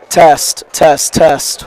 Test, test, test.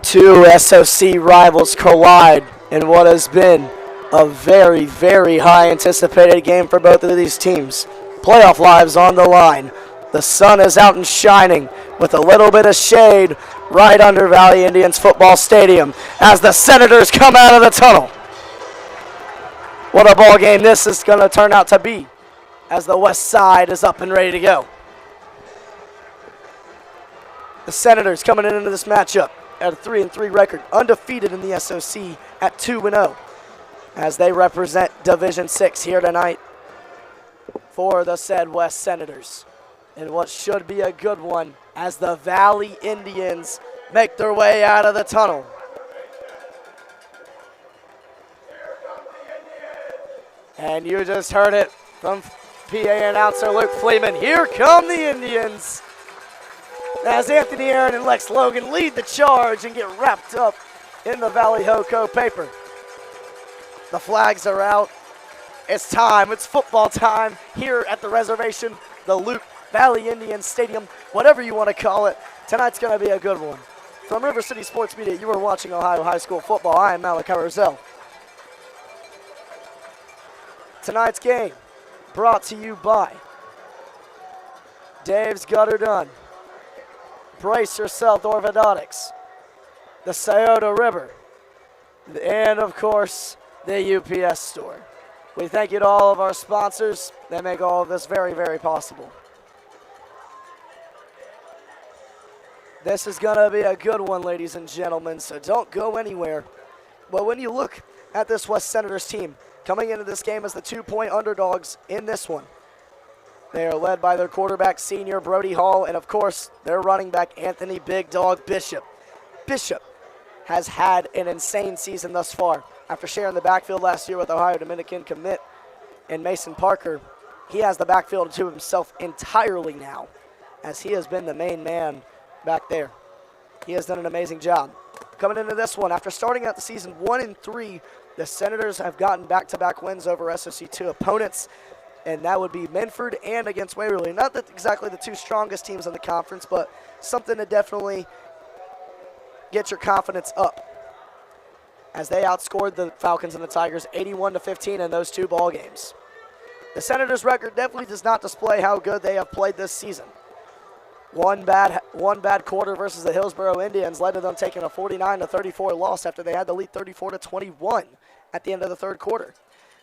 Two SOC rivals collide in what has been a very, very high anticipated game for both of these teams. Playoff lives on the line. The sun is out and shining with a little bit of shade right under Valley Indians Football Stadium as the Senators come out of the tunnel. What a ball game this is going to turn out to be as the West Side is up and ready to go. The Senators coming into this matchup at a 3-3 record, undefeated in the SOC at 2-0 as they represent Division 6 here tonight for the said West Senators. And what should be a good one as the Valley Indians make their way out of the tunnel. And you just heard it from PA announcer Luke Fleeman. Here come the Indians as Anthony Aaron and Lex Logan lead the charge and get wrapped up in the Valley Hoco paper. The flags are out. It's time. It's football time here at the reservation, the Luke Valley Indians Stadium, whatever you want to call it. Tonight's going to be a good one. From River City Sports Media, you are watching Ohio High School football. I am Malachi Roselle. Tonight's game brought to you by Dave's Gutter Done, Brace Yourself Orthodontics, the Scioto River, and of course, the UPS store. We thank you to all of our sponsors that make all of this very, very possible. This is going to be a good one, ladies and gentlemen, so don't go anywhere. But when you look at this West Senators team, coming into this game as the 2-point underdogs in this one, they are led by their quarterback, senior Brody Hall, and of course, their running back, Anthony Big Dog Bishop. Bishop has had an insane season thus far. After sharing the backfield last year with Ohio Dominican commit and Mason Parker, he has the backfield to himself entirely now, as he has been the main man back there. He has done an amazing job. Coming into this one, after starting out the season 1-3, the Senators have gotten back-to-back wins over SOC2 opponents, and that would be Minford and against Waverly. Not that exactly the two strongest teams in the conference, but something to definitely get your confidence up, as they outscored the Falcons and the Tigers 81-15 in those two ball games. The Senators' record definitely does not display how good they have played this season. One bad quarter versus the Hillsboro Indians led to them taking a 49-34 loss after they had the lead 34-21 at the end of the third quarter.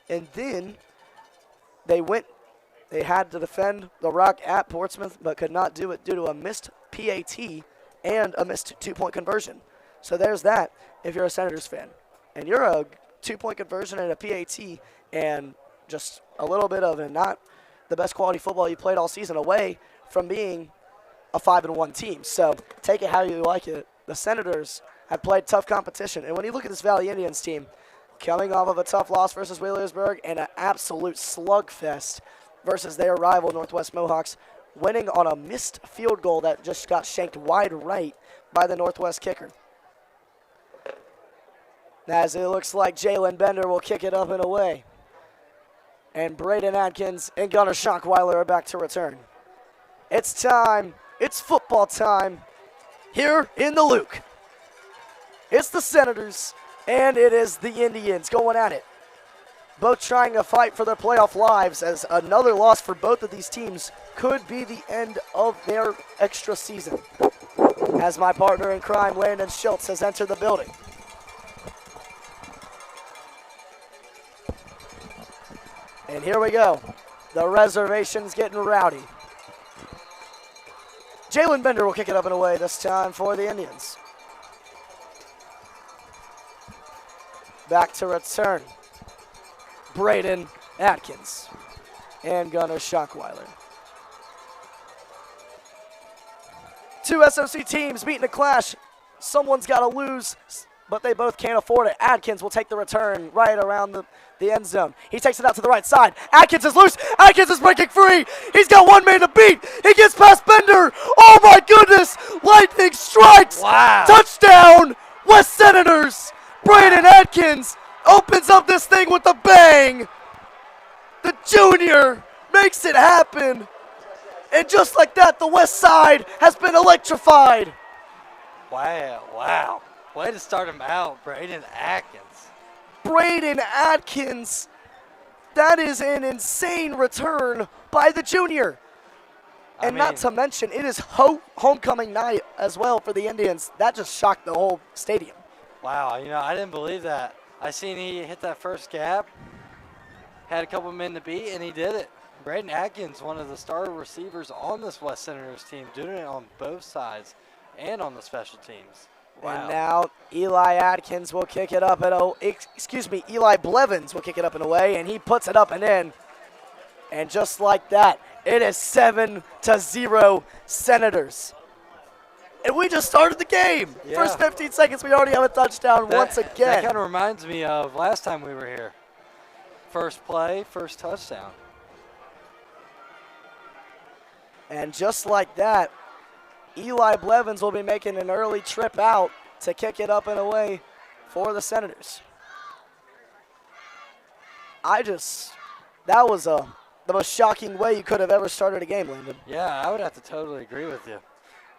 And then they had to defend the Rock at Portsmouth, but could not do it due to a missed PAT and a missed 2-point conversion. So there's that if you're a Senators fan. And you're a 2-point conversion and a PAT and just a little bit of not the best quality football you played all season away from being a 5-1 team. So take it how you like it. The Senators have played tough competition. And when you look at this Valley Indians team, coming off of a tough loss versus Wheelersburg and an absolute slugfest versus their rival Northwest Mohawks, winning on a missed field goal that just got shanked wide right by the Northwest kicker. As it looks like Jalen Bender will kick it up and away. And Braden Atkins and Gunnar Schonkweiler are back to return. It's time. It's football time here in the Luke. It's the Senators, and it is the Indians going at it. Both trying to fight for their playoff lives, as another loss for both of these teams could be the end of their extra season. As my partner in crime, Landon Schultz, has entered the building. And here we go. The reservation's getting rowdy. Jalen Bender will kick it up and away this time for the Indians. Back to return, Braden Atkins and Gunnar Schonkweiler. Two SOC teams meeting a clash. Someone's got to lose, but they both can't afford it. Atkins will take the return right around the end zone. He takes it out to the right side. Atkins is loose. Atkins is breaking free. He's got one man to beat. He gets past Bender. Oh, my goodness. Lightning strikes. Wow. Touchdown, West Senators. Braden Atkins opens up this thing with a bang. The junior makes it happen. And just like that, the West Side has been electrified. Wow, wow. Way to start him out, Braden Atkins. Braden Atkins. That is an insane return by the junior. And not to mention, it is homecoming night as well for the Indians. That just shocked the whole stadium. Wow, you know, I didn't believe that. I seen he hit that first gap, had a couple men to beat, and he did it. Braden Atkins, one of the star receivers on this West Senators team, doing it on both sides and on the special teams. Wow. And now Eli Atkins will kick it up Eli Blevins will kick it up and away, and he puts it up and in. And just like that, it is 7-0 Senators. And we just started the game. Yeah. First 15 seconds, we already have a touchdown once again. That kind of reminds me of last time we were here. First play, first touchdown. And just like that, Eli Blevins will be making an early trip out to kick it up and away for the Senators. That was the most shocking way you could have ever started a game, Landon. Yeah, I would have to totally agree with you.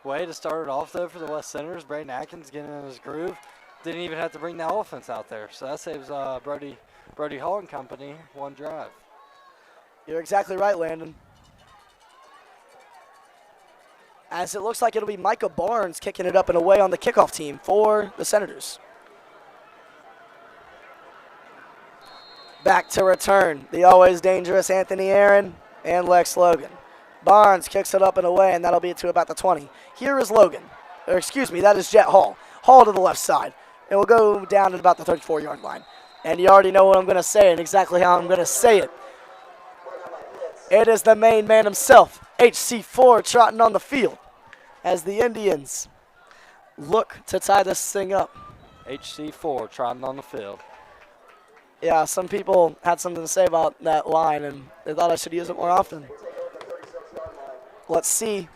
Way to start it off, though, for the West Senators. Braden Atkins getting in his groove. Didn't even have to bring the offense out there. So that saves Brody Hall and company one drive. You're exactly right, Landon. As it looks like it'll be Micah Barnes kicking it up and away on the kickoff team for the Senators. Back to return, the always dangerous Anthony Aaron and Lex Logan. Barnes kicks it up and away, and that'll be to about the 20. Here is Logan. Or excuse me, that is Jet Hall. Hall to the left side. And we'll go down at about the 34-yard line. And you already know what I'm going to say and exactly how I'm going to say it. It is the main man himself, HC4, trotting on the field as the Indians look to tie this thing up. HC4 trotting on the field. Yeah, some people had something to say about that line, and they thought I should use it more often. Let's see.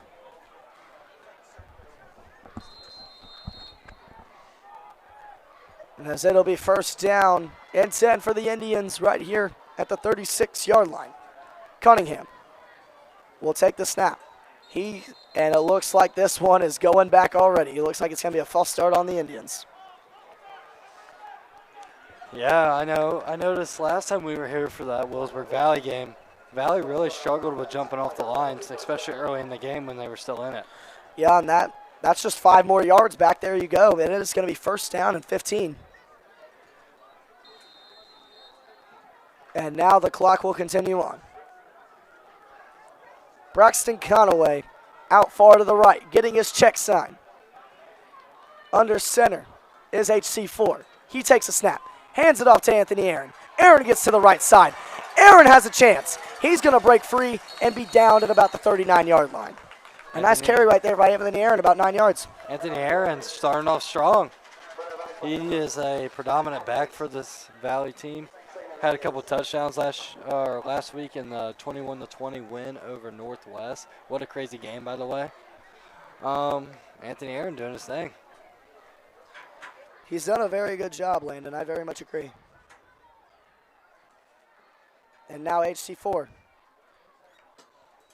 As it'll be first down and 10 for the Indians right here at the 36-yard line. Cunningham will take the snap. And it looks like this one is going back already. It looks like it's going to be a false start on the Indians. Yeah, I know. I noticed last time we were here for that Willisburg Valley game, Valley really struggled with jumping off the lines, especially early in the game when they were still in it. Yeah, and that's just 5 more yards back there you go. And it is going to be first down and 15. And now the clock will continue on. Braxton Conaway out far to the right, getting his check sign. Under center is HC4. He takes a snap, hands it off to Anthony Aaron. Aaron gets to the right side. Aaron has a chance. He's going to break free and be down at about the 39-yard line. A nice carry right there by Anthony Aaron, about 9 yards. Anthony Aaron's starting off strong. He is a predominant back for this Valley team. Had a couple touchdowns last week in the 21-20 win over Northwest. What a crazy game, by the way. Anthony Aaron doing his thing. He's done a very good job, Landon. I very much agree. And now HC4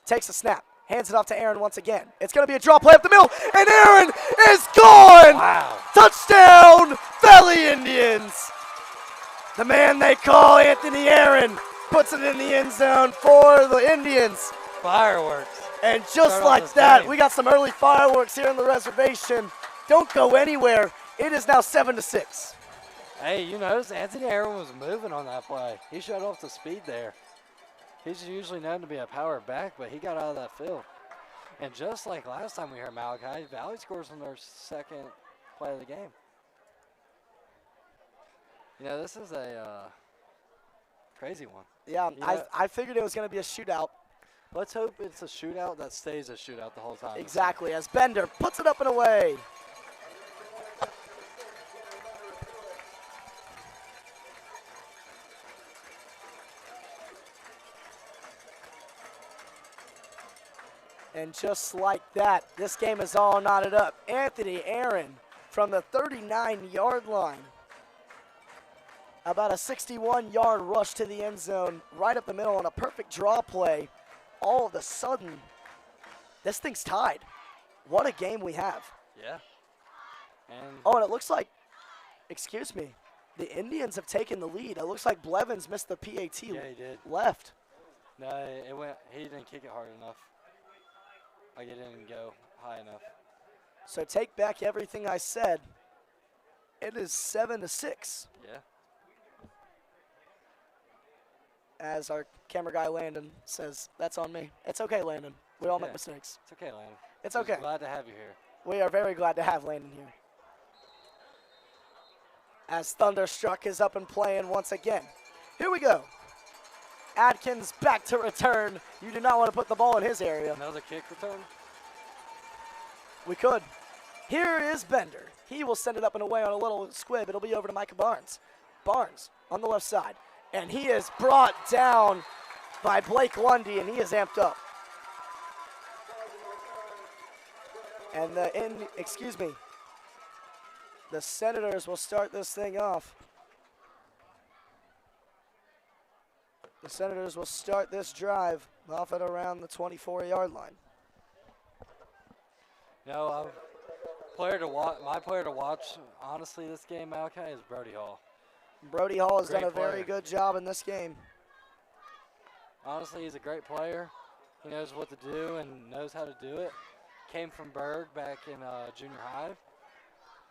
takes a snap, hands it off to Aaron once again. It's going to be a draw play up the middle, and Aaron is gone! Wow. Touchdown, Valley Indians! The man they call Anthony Aaron puts it in the end zone for the Indians. Fireworks. And just like that, we got some early fireworks here on the reservation. Don't go anywhere. It is now 7-6. Hey, you notice Anthony Aaron was moving on that play. He showed off the speed there. He's usually known to be a power back, but he got out of that field. And just like last time we heard Malachi, Valley scores on their second play of the game. You know, this is a crazy one. Yeah, I figured it was going to be a shootout. Let's hope it's a shootout that stays a shootout the whole time. Exactly, as Bender puts it up and away. And just like that, this game is all knotted up. Anthony Aaron from the 39-yard line. About a 61-yard rush to the end zone, right up the middle on a perfect draw play. All of a sudden, this thing's tied. What a game we have. Yeah. And oh, and it looks like Excuse me. The Indians have taken the lead. It looks like Blevins missed the PAT. Yeah, he did. Left. No, it went. He didn't kick it hard enough. Like it didn't go high enough. So take back everything I said. It is 7-6. Yeah. As our camera guy Landon says, that's on me. It's okay, Landon. We all make mistakes. It's okay, Landon. It's okay. We're glad to have you here. We are very glad to have Landon here. As Thunderstruck is up and playing once again. Here we go. Adkins back to return. You do not want to put the ball in his area. Another kick return? We could. Here is Bender. He will send it up and away on a little squib. It'll be over to Micah Barnes. Barnes on the left side. And he is brought down by Blake Lundy, and he is amped up. And the Senators will start this thing off. The Senators will start this drive off at around the 24-yard line. No, my player to watch, honestly, this game, Malachi, is Brody Hall. Brody Hall has Great done a player. very good job in this game. Honestly, he's a great player. He knows what to do and knows how to do it. Came from Berg back in junior high.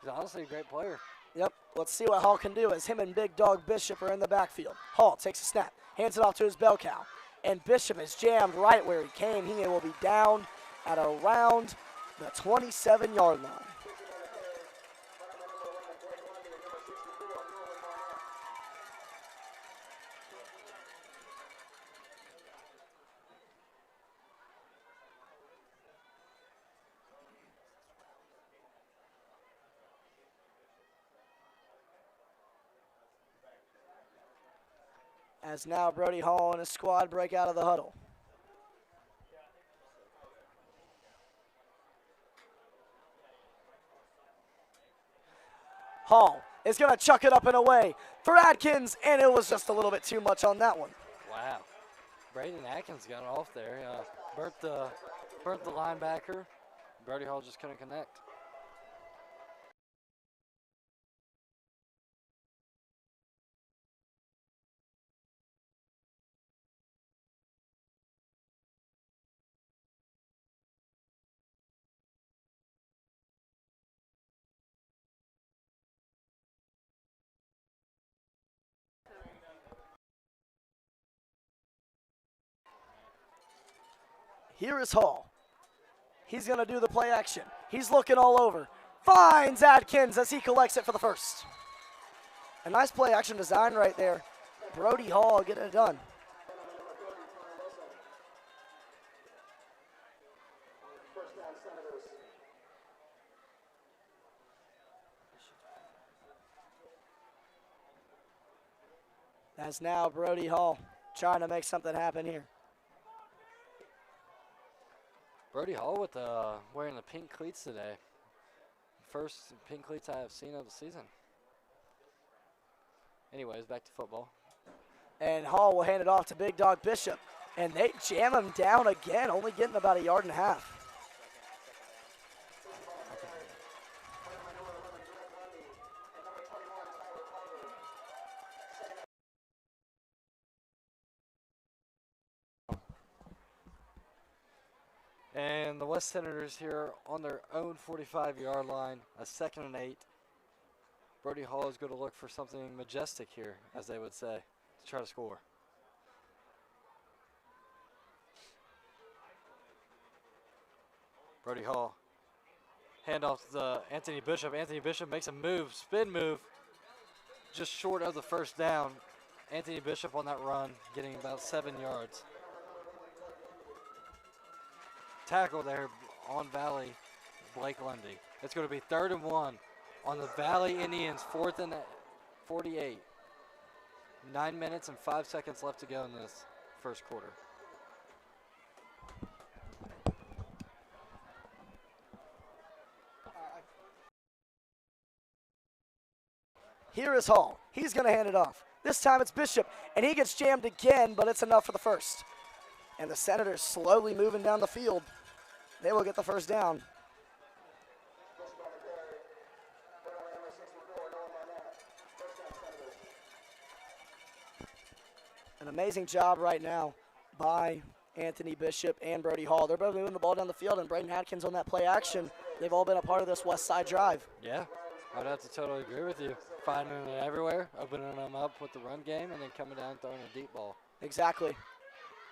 He's honestly a great player. Yep, let's see what Hall can do as him and Big Dog Bishop are in the backfield. Hall takes a snap, hands it off to his bell cow, and Bishop is jammed right where he came. He will be down at around the 27-yard line. As now Brody Hall and his squad break out of the huddle. Hall is going to chuck it up and away for Adkins, and it was just a little bit too much on that one. Wow. Braden Atkins got off there. Burnt the linebacker. Brody Hall just couldn't connect. Here is Hall. He's going to do the play action. He's looking all over. Finds Adkins as he collects it for the first. A nice play action design right there. Brody Hall getting it done. As now Brody Hall trying to make something happen here. Brody Hall with wearing the pink cleats today. First pink cleats I have seen of the season. Anyways, back to football. And Hall will hand it off to Big Dog Bishop. And they jam him down again, only getting about 1.5 yards. And the West Senators here on their own 45-yard line, a 2nd and 8. Brody Hall is going to look for something majestic here, as they would say, to try to score. Brody Hall. Handoff to Anthony Bishop. Anthony Bishop makes a move, spin move, just short of the first down. Anthony Bishop on that run, getting about 7 yards. Tackle there on Valley, Blake Lundy. It's going to be 3rd and 1 on the Valley Indians, 4th and 48. 9 minutes and 5 seconds left to go in this first quarter. Here is Hall. He's going to hand it off. This time it's Bishop, and he gets jammed again, but it's enough for the first. And the Senators slowly moving down the field. They will get the first down. An amazing job right now by Anthony Bishop and Brody Hall. They're both moving the ball down the field, and Braden Atkins on that play action. They've all been a part of this West Side drive. Yeah, I'd have to totally agree with you. Finding it everywhere, opening them up with the run game, and then coming down and throwing a deep ball. Exactly.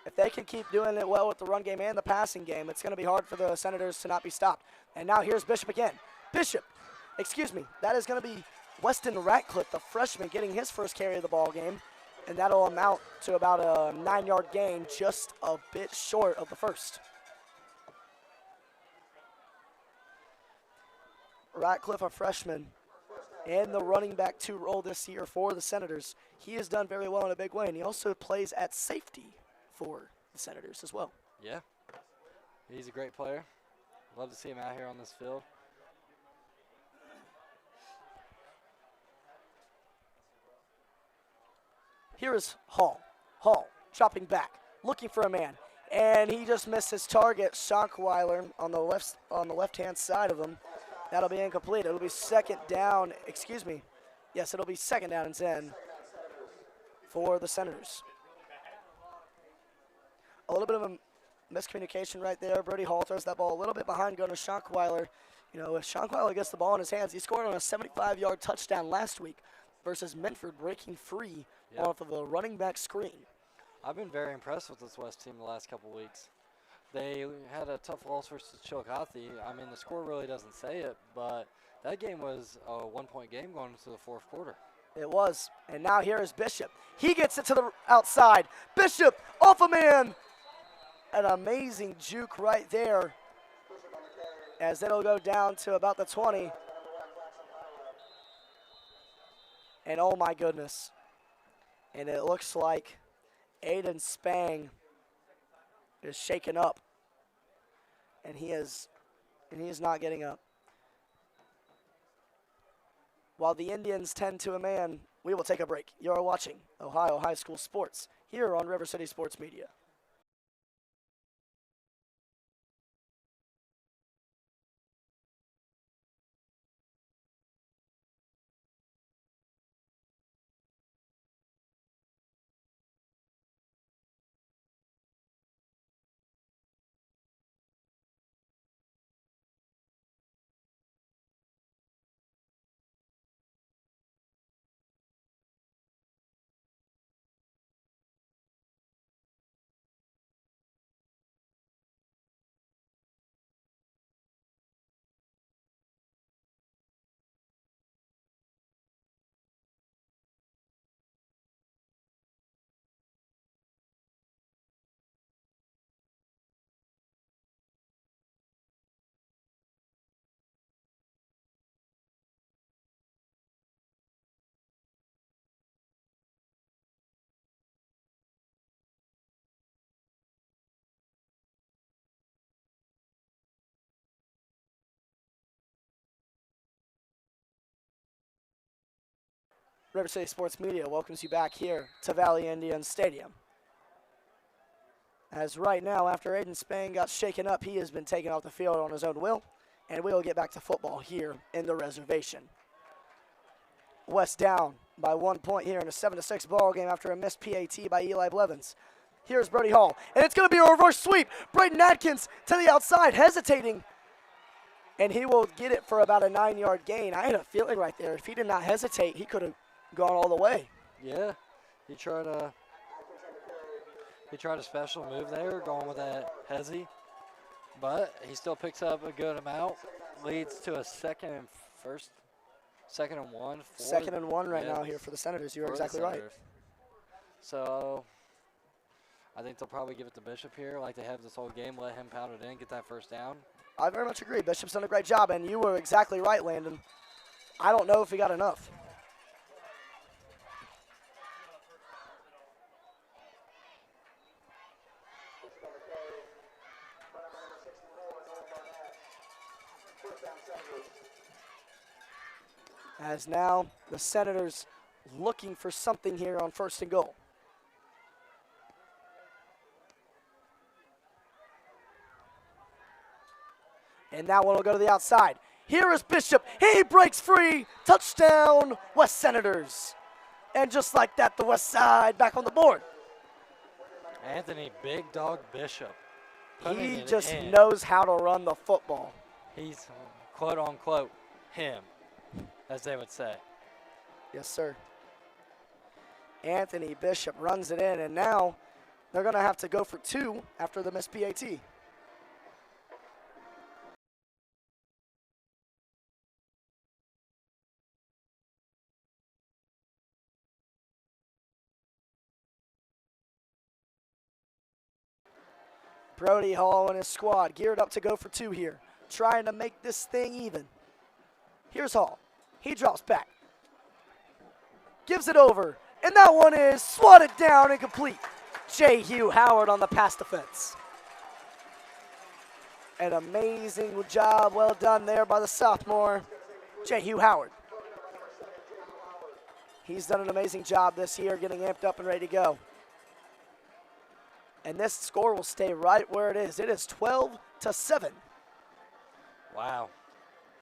If they can keep doing it well with the run game and the passing game, it's going to be hard for the Senators to not be stopped. And now here's Bishop again. That is going to be Weston Ratcliffe, the freshman, getting his first carry of the ball game. And that'll amount to about a 9-yard gain, just a bit short of the first. Ratcliffe, a freshman, and the running back 2 role this year for the Senators. He has done very well in a big way, and he also plays at safety for the Senators as well. Yeah, he's a great player. Love to see him out here on this field. Here is Hall. Hall dropping back, looking for a man, and he just missed his target, Schonkweiler, on the left-hand side of him. That'll be incomplete. It'll be second down. Yes, it'll be second down and 10 for the Senators. A little bit of a miscommunication right there. Brody Hall throws that ball a little bit behind, going to Schonkweiler. You know, if Schonkweiler gets the ball in his hands, he scored on a 75-yard touchdown last week versus Minford breaking free off of a running back screen. I've been very impressed with this West team the last couple weeks. They had a tough loss versus Chillicothe. I mean, the score really doesn't say it, but that game was a 1-point game going into the fourth quarter. It was. And now here is Bishop. He gets it to the outside. Bishop off a man. An amazing juke right there, as it'll go down to about the 20. And oh my goodness. And it looks like Aiden Spang is shaken up. And he is not getting up. While the Indians tend to a man, we will take a break. You're watching Ohio High School Sports here on River City Sports Media. River City Sports Media welcomes you back here to Valley Indians Stadium. As right now, after Aiden Spang got shaken up, he has been taken off the field on his own will, and we'll get back to football here in the reservation. West down by 1 point here in a 7-6 ball game after a missed PAT by Eli Blevins. Here's Brody Hall, and it's going to be a reverse sweep. Braden Atkins to the outside, hesitating, and he will get it for about a 9-yard gain. I had a feeling right there, if he did not hesitate, he could have gone all the way. Yeah, he tried a special move there, going with that hezzy, but he still picks up a good amount. Leads to a second and one. Second and one right now here for the Senators. You're exactly right. So I think they'll probably give it to Bishop here, like they have this whole game. Let him pound it in, get that first down. I very much agree. Bishop's done a great job, and you were exactly right, Landon. I don't know if he got enough. As now the Senators looking for something here on 1st and goal. And that one will go to the outside. Here is Bishop. He breaks free. Touchdown, West Senators. And just like that, the West Side back on the board. Anthony Big Dog Bishop. He just knows how to run the football. He's quote unquote him, as they would say. Yes, sir. Anthony Bishop runs it in, and now they're going to have to go for 2 after the missed PAT. Brody Hall and his squad geared up to go for 2 here, trying to make this thing even. Here's Hall. He drops back. Gives it over, and that one is swatted down and complete. J. Hugh Howard on the pass defense. An amazing job, well done there by the sophomore, J. Hugh Howard. He's done an amazing job this year getting amped up and ready to go. And this score will stay right where it is. It is 12-7. Wow.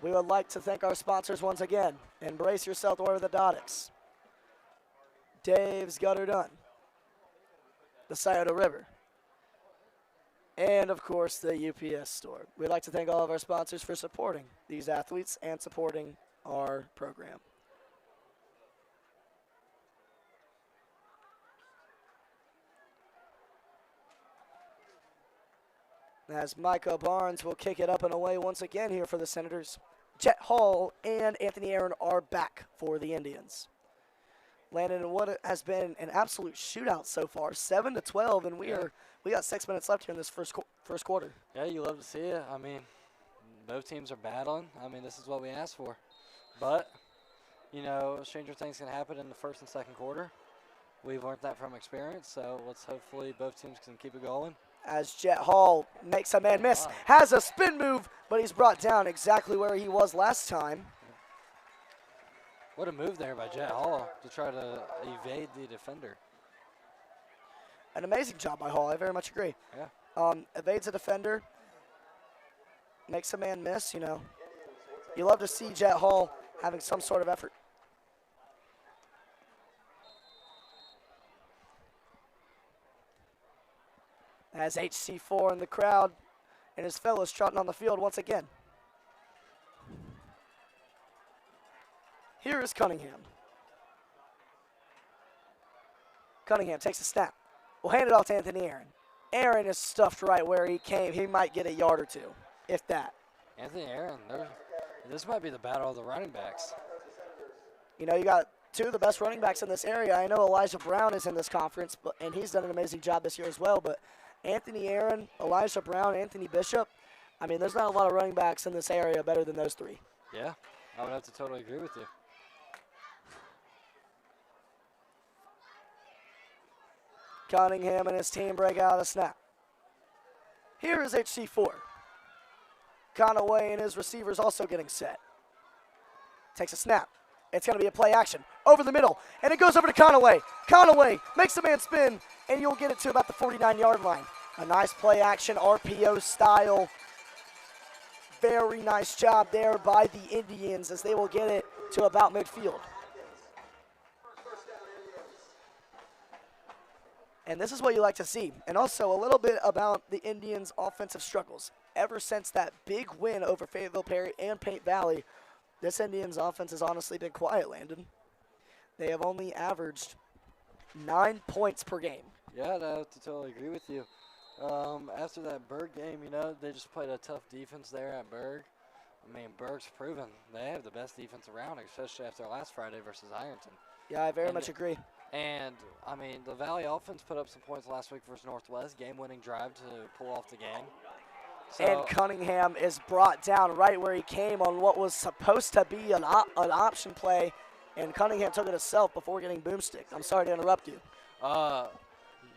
We would like to thank our sponsors once again. Embrace yourself to orthodontics. Dave's Gutter Done. The Scioto River. And, of course, the UPS store. We'd like to thank all of our sponsors for supporting these athletes and supporting our program. As Micah Barnes will kick it up and away once again here for the Senators. Jet Hall and Anthony Aaron are back for the Indians. Landon, what has been an absolute shootout so far, 7-12, and we got 6 minutes left here in this first quarter. Yeah, you love to see it. I mean, both teams are battling. I mean, this is what we asked for. But, you know, stranger things can happen in the first and second quarter. We've learned that from experience, so let's hopefully both teams can keep it going. As Jet Hall makes a man miss, has a spin move, but he's brought down exactly where he was last time. What a move there by Jet Hall to try to evade the defender. An amazing job by Hall, I very much agree. Yeah. Evades a defender, makes a man miss, you know. You love to see Jet Hall having some sort of effort. As HC4 in the crowd and his fellows trotting on the field once again. Here is Cunningham. Cunningham takes a snap. We'll hand it off to Anthony Aaron. Aaron is stuffed right where he came. He might get a yard or 2, if that. Anthony Aaron, this might be the battle of the running backs. You know, you got 2 of the best running backs in this area. I know Elijah Brown is in this conference, and he's done an amazing job this year as well, but Anthony Aaron, Elijah Brown, Anthony Bishop, I mean, there's not a lot of running backs in this area better than those 3. Yeah, I would have to totally agree with you. Cunningham and his team break out of the snap. Here is HC4. Conaway and his receivers also getting set. Takes a snap. It's going to be a play action. Over the middle, and it goes over to Conaway. Conaway makes the man spin, and you'll get it to about the 49-yard line. A nice play action, RPO style. Very nice job there by the Indians as they will get it to about midfield. And this is what you like to see. And also a little bit about the Indians' offensive struggles. Ever since that big win over Fayetteville Perry and Paint Valley, this Indians' offense has honestly been quiet, Landon. They have only averaged 9 points per game. Yeah, I have to totally agree with you. After that Berg game, you know, they just played a tough defense there at Berg. I mean, Berg's proven they have the best defense around, especially after last Friday versus Ironton. Yeah, I very much agree. And, I mean, the Valley offense put up some points last week versus Northwest, game-winning drive to pull off the game. So, and Cunningham is brought down right where he came on what was supposed to be an option play, and Cunningham took it himself before getting boomsticked. I'm sorry to interrupt you.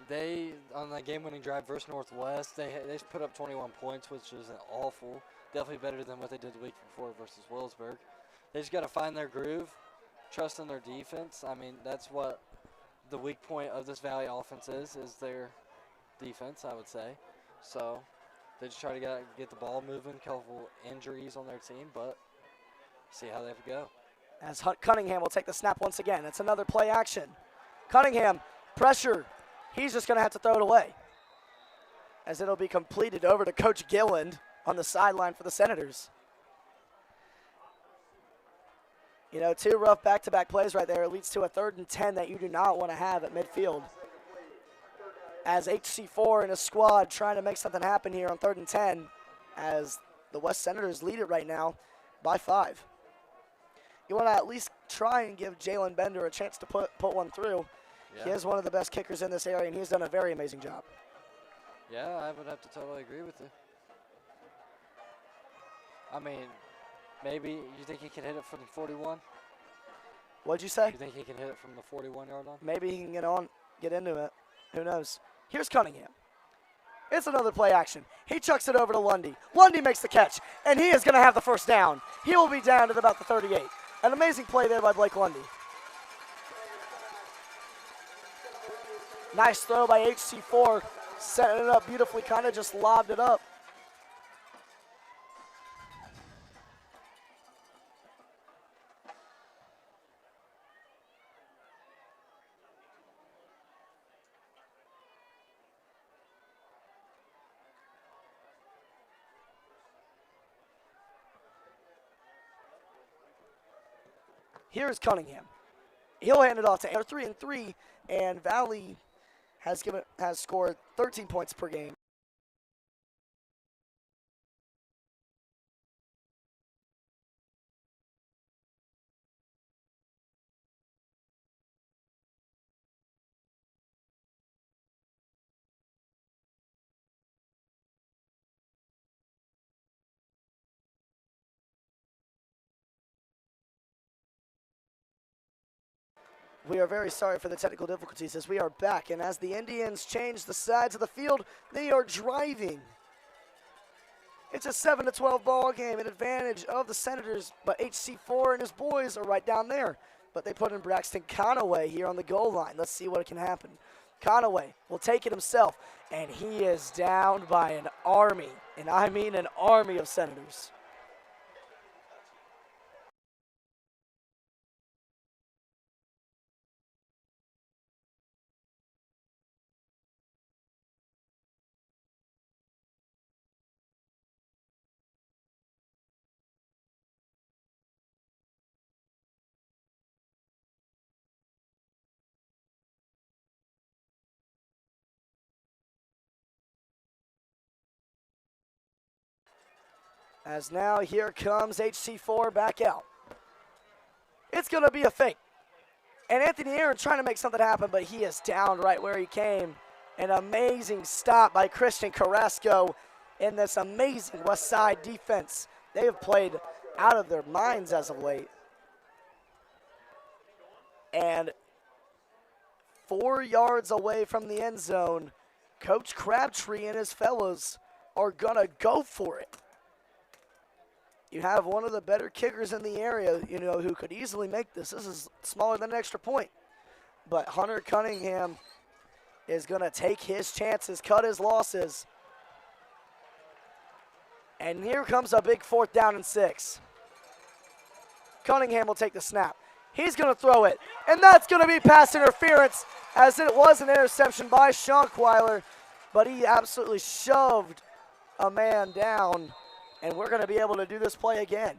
They, on that game-winning drive versus Northwest, they put up 21 points, which is awful. Definitely better than what they did the week before versus Willisburg. They just got to find their groove, trust in their defense. I mean, that's what the weak point of this Valley offense is their defense, I would say. So they just try to get the ball moving, couple injuries on their team, but see how they go. As Cunningham will take the snap once again. It's another play action. Cunningham, pressure. He's just going to have to throw it away, as it'll be completed over to Coach Gilland on the sideline for the Senators. You know, 2 rough back-to-back plays right there. It leads to a 3rd and 10 that you do not want to have at midfield. As HC4 and his squad trying to make something happen here on 3rd and 10, as the West Senators lead it right now by 5. You want to at least try and give Jalen Bender a chance to put one through. Yeah. He is one of the best kickers in this area, and he's done a very amazing job. Yeah, I would have to totally agree with you. I mean, maybe you think he can hit it from the 41? What'd you say? You think he can hit it from the 41-yard line? Maybe he can get into it. Who knows? Here's Cunningham. It's another play action. He chucks it over to Lundy. Lundy makes the catch, and he is going to have the first down. He will be down to about the 38. An amazing play there by Blake Lundy. Nice throw by HC4, setting it up beautifully, kind of just lobbed it up. Here's Cunningham. He'll hand it off to 3 and 3, and Valley has scored 13 points per game. We are very sorry for the technical difficulties as we are back, and as the Indians change the sides of the field, they are driving. It's a 7-12 ball game, an advantage of the Senators, but HC4 and his boys are right down there. But they put in Braxton Conaway here on the goal line. Let's see what can happen. Conaway will take it himself, and he is down by an army, and I mean an army of Senators. As now here comes HC4 back out. It's going to be a fake. And Anthony Aaron trying to make something happen, but he is down right where he came. An amazing stop by Christian Carrasco in this amazing West Side defense. They have played out of their minds as of late. And 4 yards away from the end zone, Coach Crabtree and his fellows are going to go for it. You have one of the better kickers in the area, you know, who could easily make this. This is smaller than an extra point. But Hunter Cunningham is going to take his chances, cut his losses. And here comes a big 4th down and 6. Cunningham will take the snap. He's going to throw it. And that's going to be pass interference, as it was an interception by Schonkweiler. But he absolutely shoved a man down. And we're going to be able to do this play again.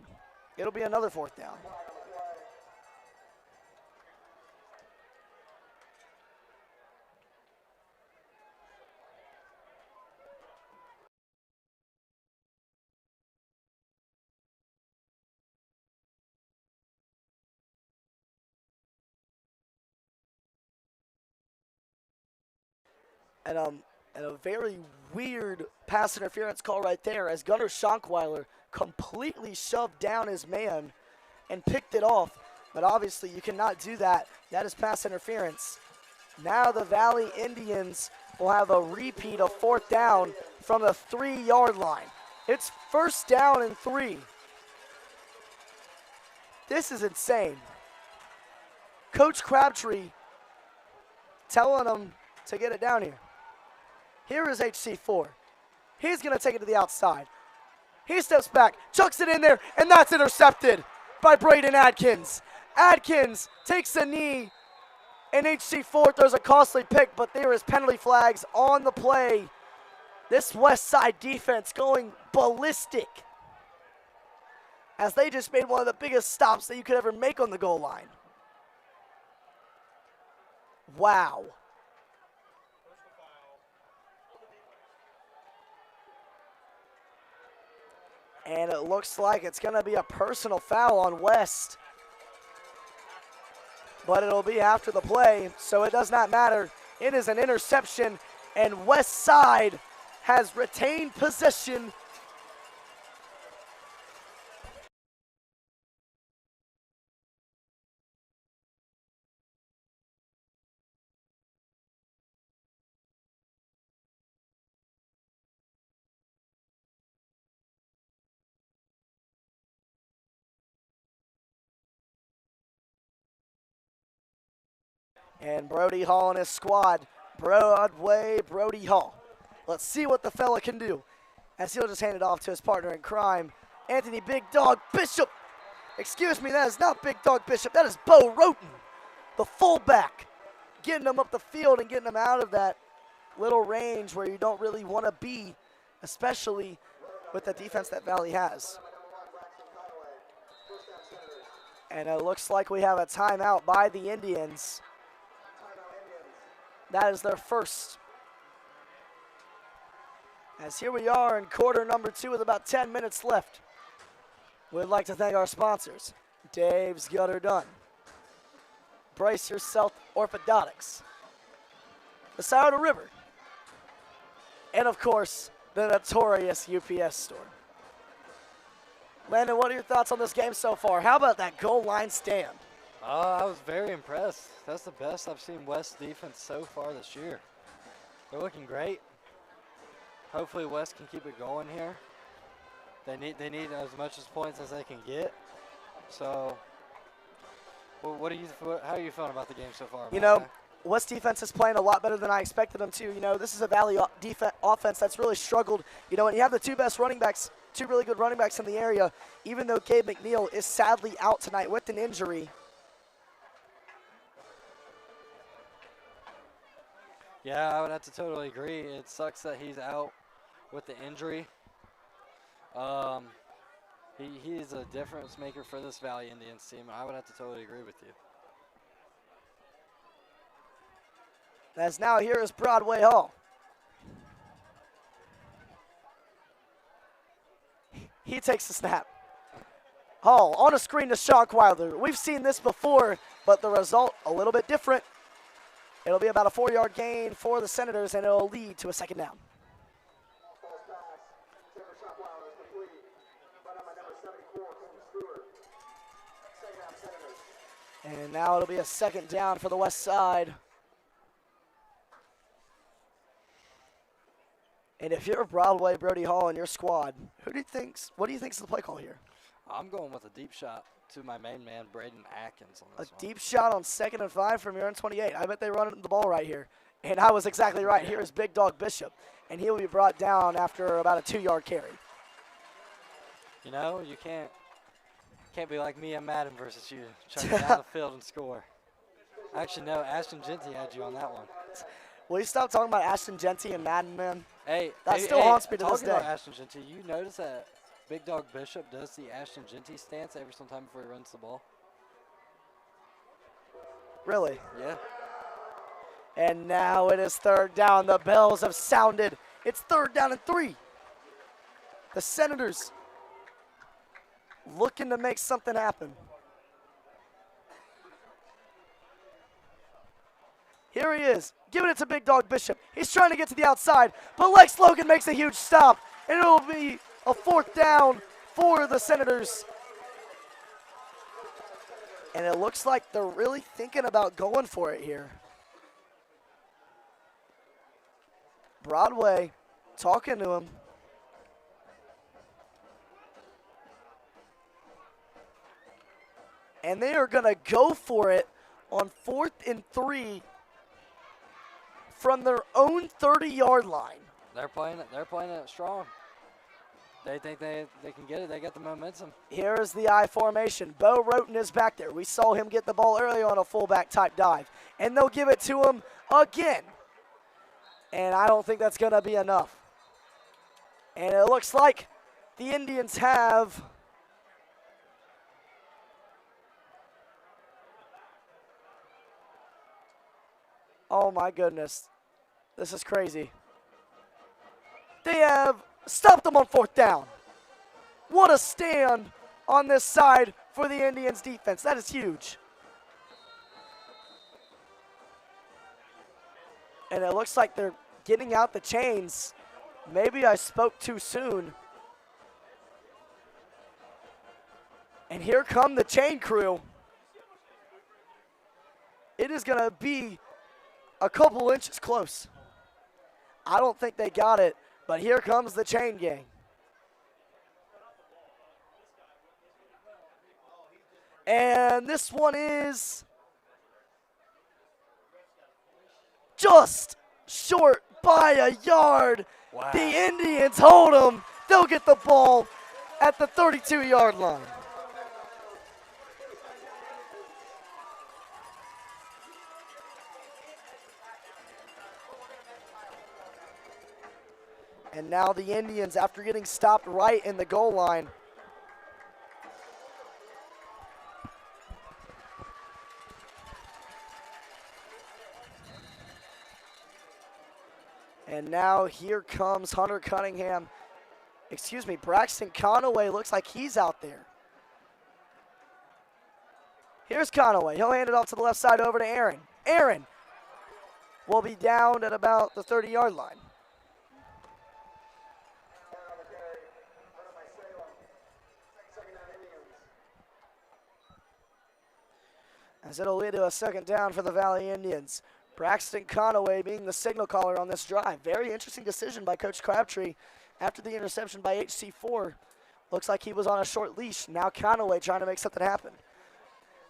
It'll be another 4th down. And a very weird pass interference call right there, as Gunnar Schonkweiler completely shoved down his man and picked it off. But obviously you cannot do that. That is pass interference. Now the Valley Indians will have a repeat of 4th down from the 3-yard line. It's 1st down and 3. This is insane. Coach Crabtree telling them to get it down here. Here is HC4. He's going to take it to the outside. He steps back, chucks it in there, and that's intercepted by Braden Adkins. Adkins takes a knee And HC4 throws a costly pick, but there is penalty flags on the play. This West Side defense going ballistic as they just made one of the biggest stops that you could ever make on the goal line. Wow. And it looks like it's going to be a personal foul on West. But it'll be after the play, so it does not matter. It is an interception, and West Side has retained possession. And Brody Hall and his squad, Broadway Brody Hall. Let's see what the fella can do, as he'll just hand it off to his partner in crime, Anthony Big Dog Bishop. Excuse me, that is not Big Dog Bishop, that is Bo Roten, the fullback, getting him up the field and getting him out of that little range where you don't really want to be, especially with the defense that Valley has. And it looks like we have a timeout by the Indians. That is their first. As here we are in quarter number 2 with about 10 minutes left. We'd like to thank our sponsors, Dave's Gutter Done, Brace Yourself Orthodontics, the Scioto River, and of course, the notorious UPS store. Landon, what are your thoughts on this game so far? How about that goal line stand? I was very impressed. That's the best I've seen West defense so far this year. They're looking great. Hopefully West can keep it going here. They need as much as points as they can get. So, well, how are you feeling about the game so far? You know, West defense is playing a lot better than I expected them to. You know, this is a Valley offense that's really struggled. You know, and you have the two best running backs, two really good running backs in the area, even though Gabe McNeil is sadly out tonight with an injury. Yeah, I would have to totally agree. It sucks that he's out with the injury. He is a difference maker for this Valley Indians team. I would have to totally agree with you. As now here is Broadway Hall. He takes the snap. Hall on a screen to Shock Wilder. We've seen this before, but the result a little bit different. It'll be about a 4-yard gain for the Senators, and it'll lead to a second down. And now it'll be a second down for the West Side. And if you're Broadway, Brody Hall, and your squad, what do you think's the play call here? I'm going with a deep shot to my main man, Braden Atkins. On this one. Deep shot on 2nd and 5 from your own 28. I bet they run the ball right here. And I was exactly right. Here is Big Dog Bishop. And he will be brought down after about a 2-yard carry. You know, you can't be like me and Madden versus you, trying to get down the field and score. Actually, no, Ashton Genty had you on that one. Will you stop talking about Ashton Genty and Madden, man? Hey, that still haunts me to this day. Talking about Ashton Genty, you notice that Big Dog Bishop does the Ashton Genty stance every time before he runs the ball? Really? Yeah. And now it is 3rd down. The bells have sounded. It's 3rd down and 3. The Senators looking to make something happen. Here he is, giving it to Big Dog Bishop. He's trying to get to the outside, but Lex Logan makes a huge stop, and it'll be a 4th down for the Senators. And it looks like they're really thinking about going for it here. Broadway talking to him. And they are going to go for it on 4th and 3 from their own 30-yard line. They're playing it strong. They think they can get it. They got the momentum. Here is the I formation. Bo Roten is back there. We saw him get the ball early on a fullback type dive. And they'll give it to him again. And I don't think that's going to be enough. And it looks like the Indians have oh my goodness. This is crazy. They have stopped them on 4th down. What a stand on this side for the Indians defense. That is huge. And it looks like they're getting out the chains. Maybe I spoke too soon. And here come the chain crew. It is going to be a couple inches close. I don't think they got it, but here comes the chain gang. And this one is just short by a yard. Wow. The Indians hold them. They'll get the ball at the 32-yard line. And now the Indians, after getting stopped right in the goal line, and now here comes Hunter Cunningham. Excuse me, Braxton Conaway looks like he's out there. Here's Conaway. He'll hand it off to the left side over to Aaron. Aaron will be down at about the 30-yard line. As it'll lead to a 2nd down for the Valley Indians. Braxton Conaway being the signal caller on this drive. Very interesting decision by Coach Crabtree after the interception by HC4. Looks like he was on a short leash. Now Conaway trying to make something happen.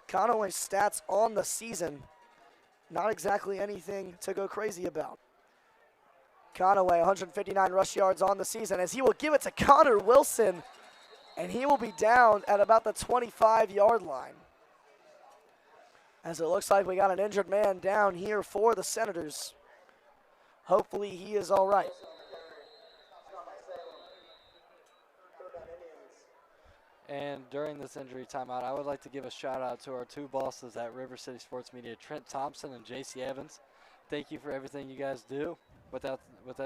Conaway's stats on the season, not exactly anything to go crazy about. Conaway, 159 rush yards on the season as he will give it to Connor Wilson, and he will be down at about the 25-yard line. As it looks like we got an injured man down here for the Senators. Hopefully he is all right. And during this injury timeout, I would like to give a shout out to our 2 bosses at River City Sports Media, Trent Thompson and JC Evans. Thank you for everything you guys do. Without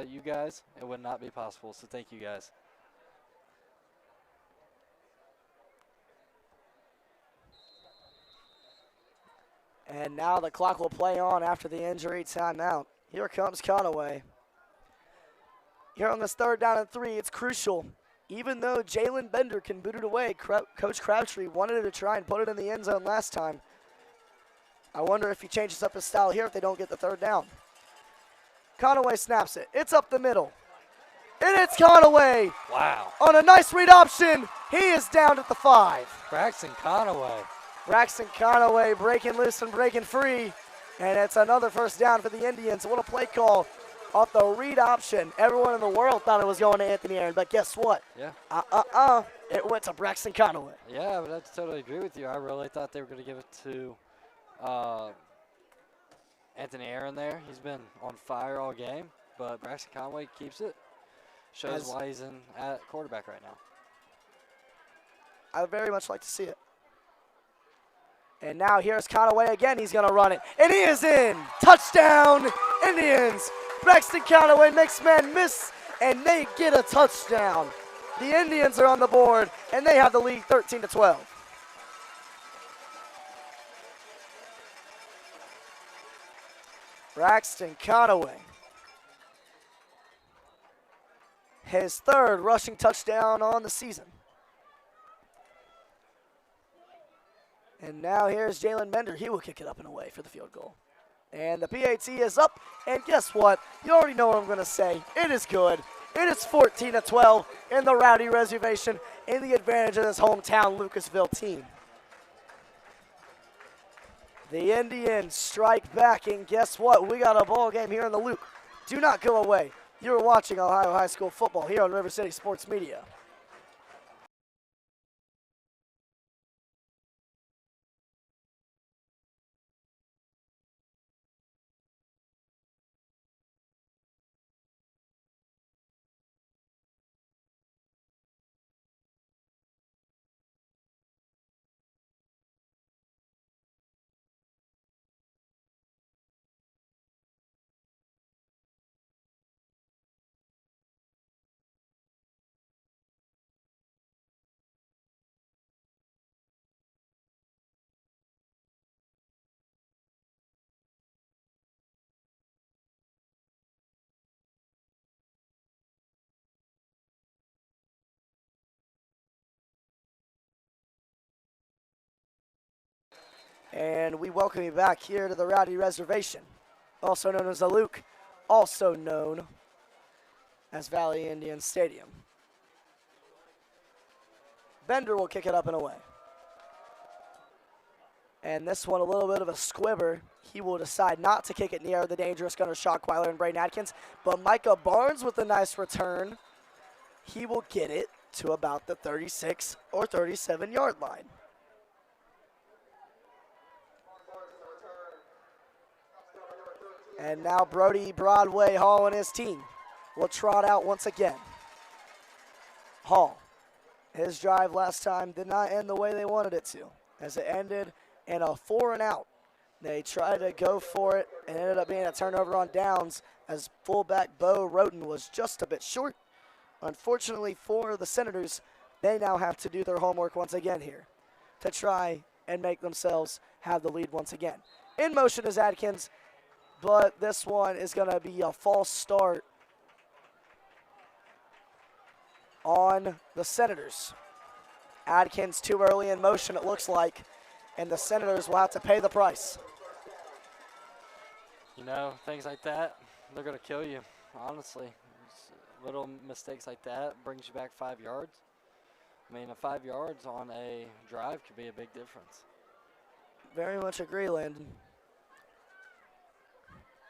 you guys, it would not be possible, so thank you guys. And now the clock will play on after the injury timeout. Here comes Conaway. Here on this 3rd down and 3, it's crucial. Even though Jalen Bender can boot it away, Coach Crabtree wanted to try and put it in the end zone last time. I wonder if he changes up his style here if they don't get the 3rd down. Conaway snaps it. It's up the middle. And it's Conaway. Wow. On a nice read option, he is down at the 5. Braxton Conaway. Braxton Conaway breaking loose and breaking free. And it's another 1st down for the Indians. What a play call off the read option. Everyone in the world thought it was going to Anthony Aaron, but guess what? Yeah. It went to Braxton Conaway. Yeah, but I totally agree with you. I really thought they were going to give it to Anthony Aaron there. He's been on fire all game, but Braxton Conaway keeps it. Shows why he's in at quarterback right now. I would very much like to see it. And now here's Conaway again. He's going to run it. And he is in. Touchdown, Indians. Braxton Conaway makes man miss, and they get a touchdown. The Indians are on the board, and they have the lead 13-12. Braxton Conaway. His 3rd rushing touchdown on the season. And now here's Jalen Bender. He will kick it up and away for the field goal. And the PAT is up. And guess what? You already know what I'm going to say. It is good. It is 14-12 in the Rowdy Reservation in the advantage of this hometown Lucasville team. The Indians strike back. And guess what? We got a ball game here in the Loop. Do not go away. You're watching Ohio High School football here on River City Sports Media. And we welcome you back here to the Rowdy Reservation, also known as the Luke, also known as Valley Indian Stadium. Bender will kick it up and away. And this one, a little bit of a squibber. He will decide not to kick it near the dangerous Gunnar Schockweiler and Braden Atkins. But Micah Barnes with a nice return. He will get it to about the 36 or 37 yard line. And now Brody Broadway Hall and his team will trot out once again. Hall, his drive last time did not end the way they wanted it to, as it ended in a 4 and out. They tried to go for it and ended up being a turnover on downs as fullback Bo Roten was just a bit short. Unfortunately for the Senators, they now have to do their homework once again here to try and make themselves have the lead once again. In motion is Atkins, but this one is going to be a false start on the Senators. Atkins too early in motion, it looks like, and the Senators will have to pay the price. You know, things like that, they're going to kill you, honestly. Little mistakes like that brings you back 5 yards. I mean, 5 yards on a drive could be a big difference. Very much agree, Landon.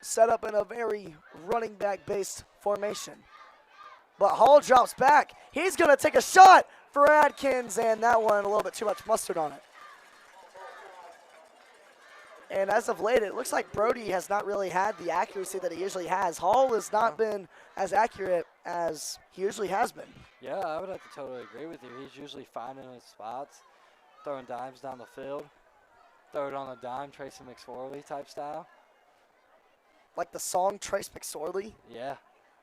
Set up in a very running back based formation. But Hall drops back. He's going to take a shot for Atkins, and that one a little bit too much mustard on it. And as of late, it looks like Brody has not really had the accuracy that he usually has. Hall has not been as accurate as he usually has been. Yeah, I would have to totally agree with you. He's usually finding his spots, throwing dimes down the field, throw it on a dime, Tracy McSorley type style. Like the song Trace McSorley? Yeah.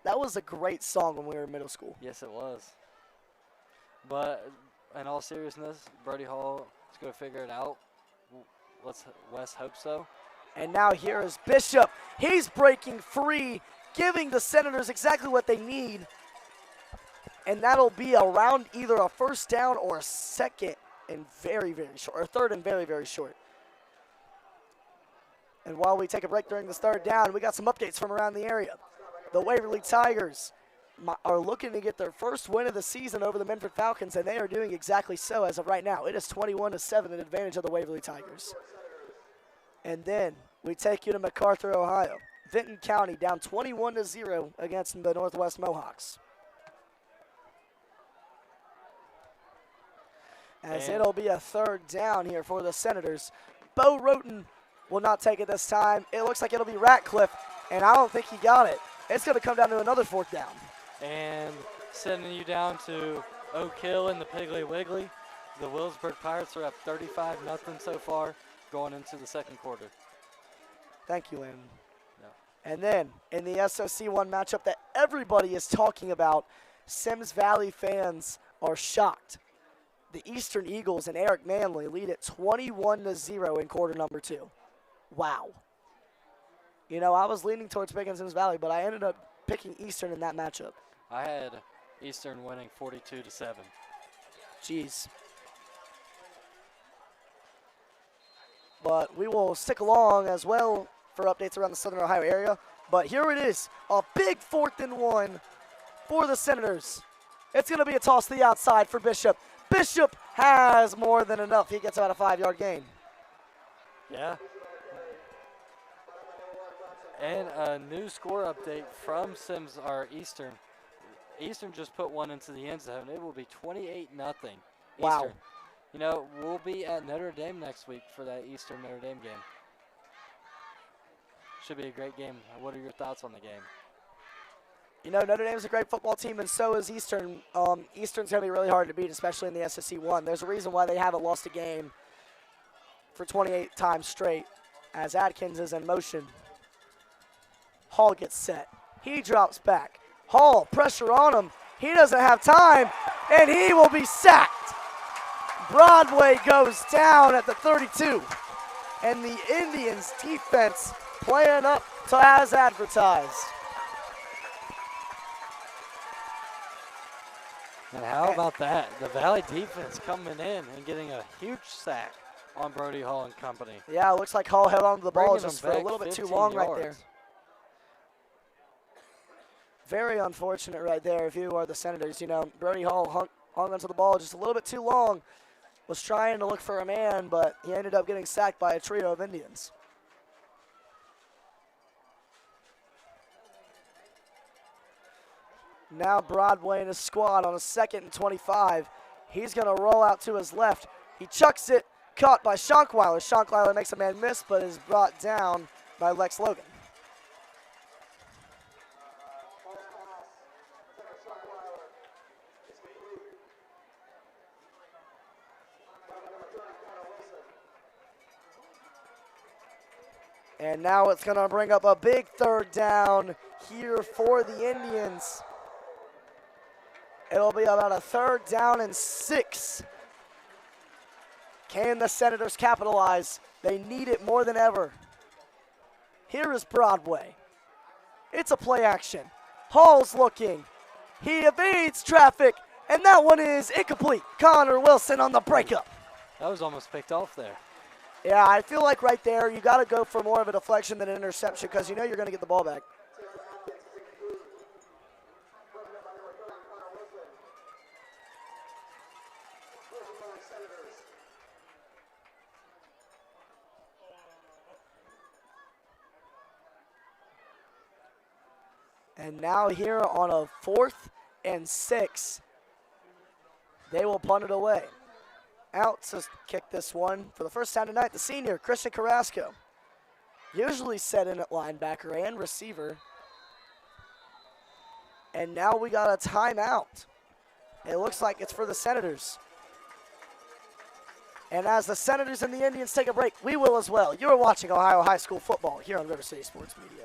That was a great song when we were in middle school. Yes, it was. But in all seriousness, Brody Hall is going to figure it out. Let's hope so. And now here is Bishop. He's breaking free, giving the Senators exactly what they need. And that'll be around either a first down or a second and very, very short, or third and very, very short. And while we take a break during this third down, we got some updates from around the area. The Waverly Tigers are looking to get their first win of the season over the Medford Falcons, and they are doing exactly so as of right now. It is 21-7 in advantage of the Waverly Tigers. And then we take you to MacArthur, Ohio. Vinton County down 21-0 against the Northwest Mohawks. As it'll be a third down here for the Senators. Bo Roten will not take it this time. It looks like it'll be Ratcliffe, and I don't think he got it. It's going to come down to another fourth down. And sending you down to Oak Hill in the Piggly Wiggly. The Williamsburg Pirates are up 35-0 so far going into the second quarter. Thank you, Landon. No. And then in the SOC1 matchup that everybody is talking about, Sims Valley fans are shocked. The Eastern Eagles and Eric Manley lead at 21-0 in quarter number 2. Wow. You know, I was leaning towards picking Sims Valley, but I ended up picking Eastern in that matchup. I had Eastern winning 42-7. Jeez. But we will stick along as well for updates around the Southern Ohio area. But here it is, a big 4th and 1 for the Senators. It's going to be a toss to the outside for Bishop. Bishop has more than enough. He gets about a 5-yard gain. Yeah. And a new score update from Sims or Eastern. Eastern just put one into the end zone. It will be 28-0. Wow. Eastern. You know, we'll be at Notre Dame next week for that Eastern Notre Dame game. Should be a great game. What are your thoughts on the game? You know, Notre Dame's a great football team, and so is Eastern. Eastern's going to be really hard to beat, especially in the SSC1. There's a reason why they haven't lost a game for 28 times straight, as Atkins is in motion. Hall gets set. He drops back. Hall, pressure on him. He doesn't have time, and he will be sacked. Broadway goes down at the 32, and the Indians' defense playing up to as advertised. And how about that? The Valley defense coming in and getting a huge sack on Brody Hall and company. Yeah, it looks like Hall held on to the ball Bringing just them for a back little bit too 15 long right there. yards. Very unfortunate right there if you are the Senators. You know, Brody Hall hung onto the ball just a little bit too long, was trying to look for a man, but he ended up getting sacked by a trio of Indians. Now Broadway and his squad on a 2nd and 25. He's going to roll out to his left. He chucks it, caught by Schonkweiler. Schonkweiler makes a man miss, but is brought down by Lex Logan. And now it's going to bring up a big 3rd down here for the Indians. It'll be about a 3rd down and 6. Can the Senators capitalize? They need it more than ever. Here is Broadway. It's a play action. Hall's looking. He evades traffic, and that one is incomplete. Connor Wilson on the breakup. That was almost picked off there. Yeah, I feel like right there you got to go for more of a deflection than an interception because you know you're going to get the ball back. And now here on a 4th and 6, they will punt it away. Out to kick this one for the first time tonight, the senior, Christian Carrasco. Usually set in at linebacker and receiver. And now we got a timeout. It looks like it's for the Senators. And as the Senators and the Indians take a break, we will as well. You're watching Ohio High School football here on River City Sports Media.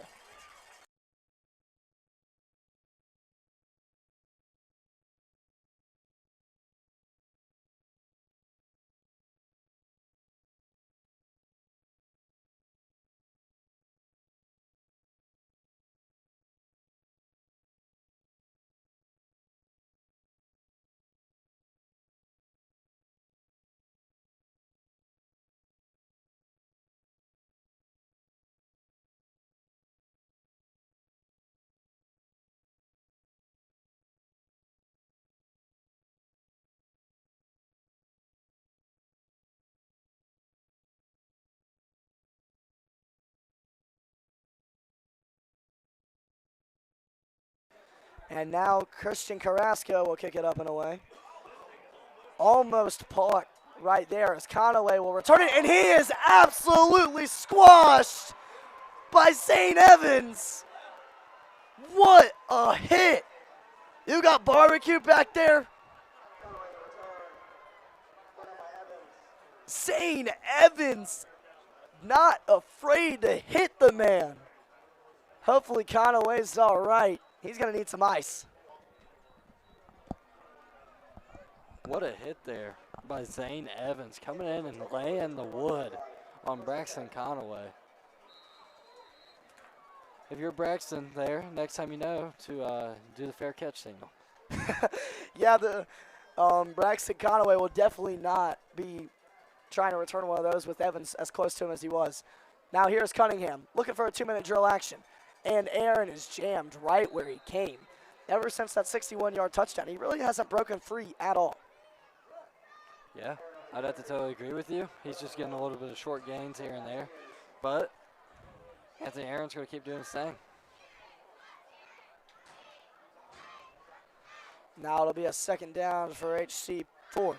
And now Christian Carrasco will kick it up and away. Almost pulled right there as Conaway will return it, and he is absolutely squashed by St. Evans. What a hit. You got barbecue back there? St. Evans not afraid to hit the man. Hopefully Conaway's all right. He's going to need some ice. What a hit there by Zane Evans, coming in and laying the wood on Braxton Conaway. If you're Braxton there, next time you know to do the fair catch signal. Yeah, the Braxton Conaway will definitely not be trying to return one of those with Evans as close to him as he was. Now here's Cunningham looking for a 2-minute drill action. And Aaron is jammed right where he came. Ever since that 61-yard touchdown, he really hasn't broken free at all. Yeah, I'd have to totally agree with you. He's just getting a little bit of short gains here and there. But Anthony Aaron's going to keep doing his thing. Now it'll be a 2nd down for HC4.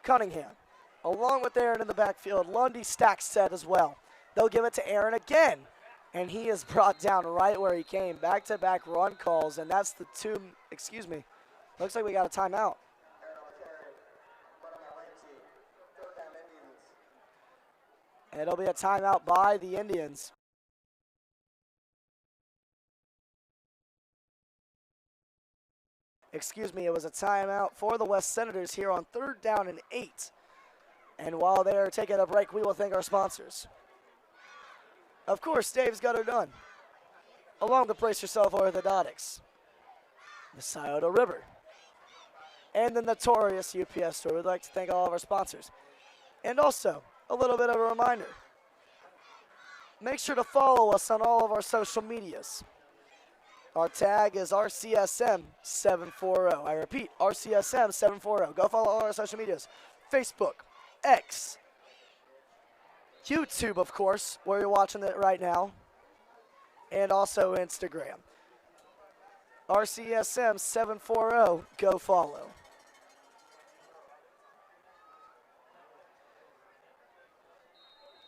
Cunningham, along with Aaron in the backfield. Lundy stacks set as well. They'll give it to Aaron again, and he is brought down right where he came. Back-to-back run calls, and that's the looks like we got a timeout. It'll be a timeout by the Indians. It was a timeout for the West Senators here on 3rd down and 8. And while they're taking a break, we will thank our sponsors. Of course, Dave's got her done. Along the Brace Yourself Orthodontics, the Scioto River, and the notorious UPS store. We'd like to thank all of our sponsors. And also, a little bit of a reminder. Make sure to follow us on all of our social medias. Our tag is RCSM740. I repeat, RCSM740. Go follow all our social medias. Facebook, X, YouTube, of course, where you're watching it right now, and also Instagram. RCSM740. Go follow.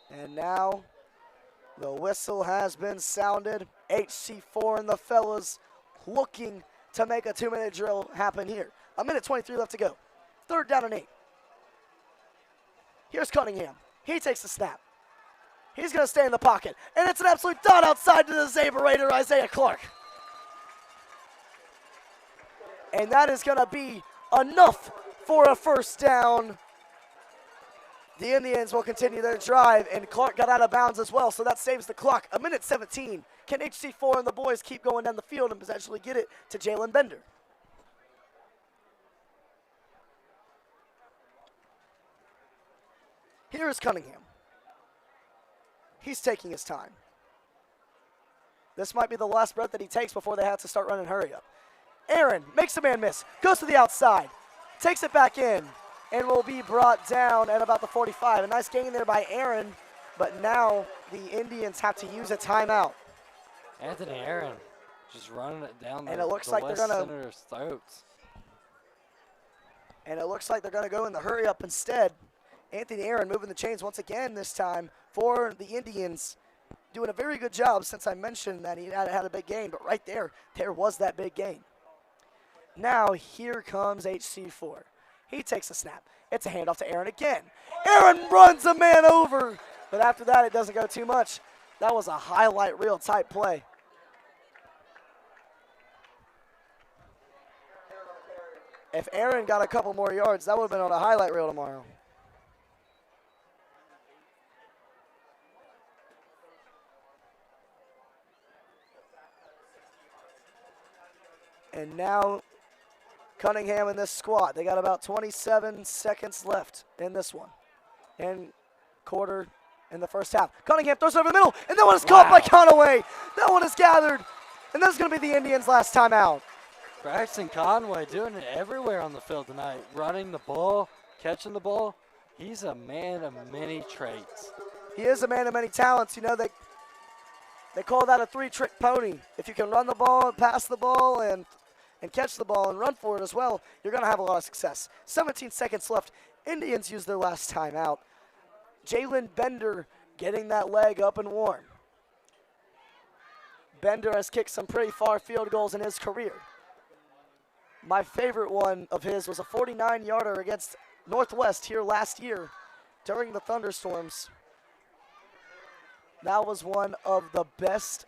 And now the whistle has been sounded. HC4 and the fellas looking to make a 2-minute drill happen here. 1:23 left to go. 3rd down and 8. Here's Cunningham. He takes the snap. He's going to stay in the pocket. And it's an absolute dot outside to the Sabre Raider, Isaiah Clark. And that is going to be enough for a 1st down. The Indians will continue their drive, and Clark got out of bounds as well, so that saves the clock. 1:17. Can HC4 and the boys keep going down the field and potentially get it to Jalen Bender? Here is Cunningham. He's taking his time. This might be the last breath that he takes before they have to start running hurry up. Aaron makes a man miss, goes to the outside, takes it back in, and will be brought down at about the 45. A nice gain there by Aaron, but now the Indians have to use a timeout. Anthony Aaron just running it down and the, it looks the like West they're gonna, Senator's throats. And it looks like they're going to go in the hurry up instead. Anthony Aaron moving the chains once again this time for the Indians. Doing a very good job since I mentioned that he had a big gain, but right there was that big gain. Now here comes HC4. He takes a snap. It's a handoff to Aaron again. Aaron runs a man over, but after that it doesn't go too much. That was a highlight reel type play. If Aaron got a couple more yards, that would have been on a highlight reel tomorrow. And now Cunningham in this squad. They got about 27 seconds left in this one. And quarter in the first half. Cunningham throws it over the middle, and that one is caught by Conaway. That one is gathered, and that's going to be the Indians' last time out. Braxton Conway doing it everywhere on the field tonight. Running the ball, catching the ball. He's a man of many traits. He is a man of many talents. You know, they call that a 3-trick pony. If you can run the ball, pass the ball, and catch the ball and run for it as well, you're going to have a lot of success. 17 seconds left. Indians use their last timeout. Jalen Bender getting that leg up and warm. Bender has kicked some pretty far field goals in his career. My favorite one of his was a 49-yarder against Northwest here last year during the thunderstorms. That was one of the best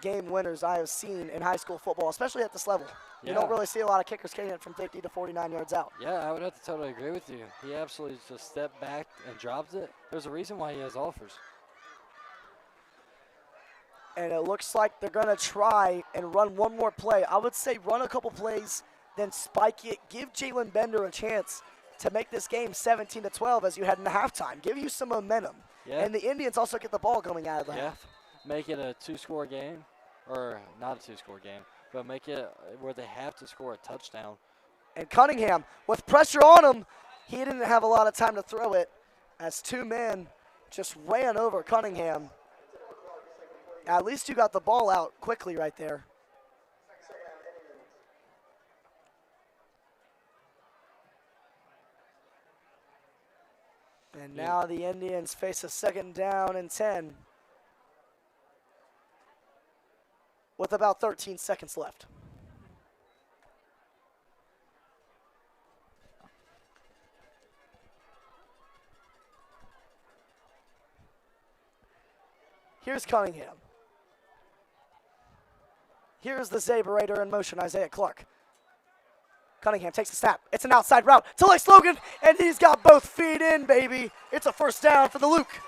game winners I have seen in high school football, especially at this level. Yeah. You don't really see a lot of kickers kicking it from 50 to 49 yards out. Yeah, I would have to totally agree with you. He absolutely just stepped back and dropped it. There's a reason why he has offers. And it looks like they're going to try and run one more play. I would say run a couple plays, then spike it. Give Jalen Bender a chance to make this game 17-12 as you head into halftime. Give you some momentum. Yeah. And the Indians also get the ball coming out of the half. Make it a 2-score game, or not a 2-score game, but make it where they have to score a touchdown. And Cunningham, with pressure on him, he didn't have a lot of time to throw it as 2 men just ran over Cunningham. At least you got the ball out quickly right there. And now the Indians face a 2nd down and 10 with about 13 seconds left. Here's Cunningham. Here's the Sabre Raider in motion, Isaiah Clark. Cunningham takes the snap. It's an outside route to Lex Logan, and he's got both feet in, baby. It's a 1st down for the Luke.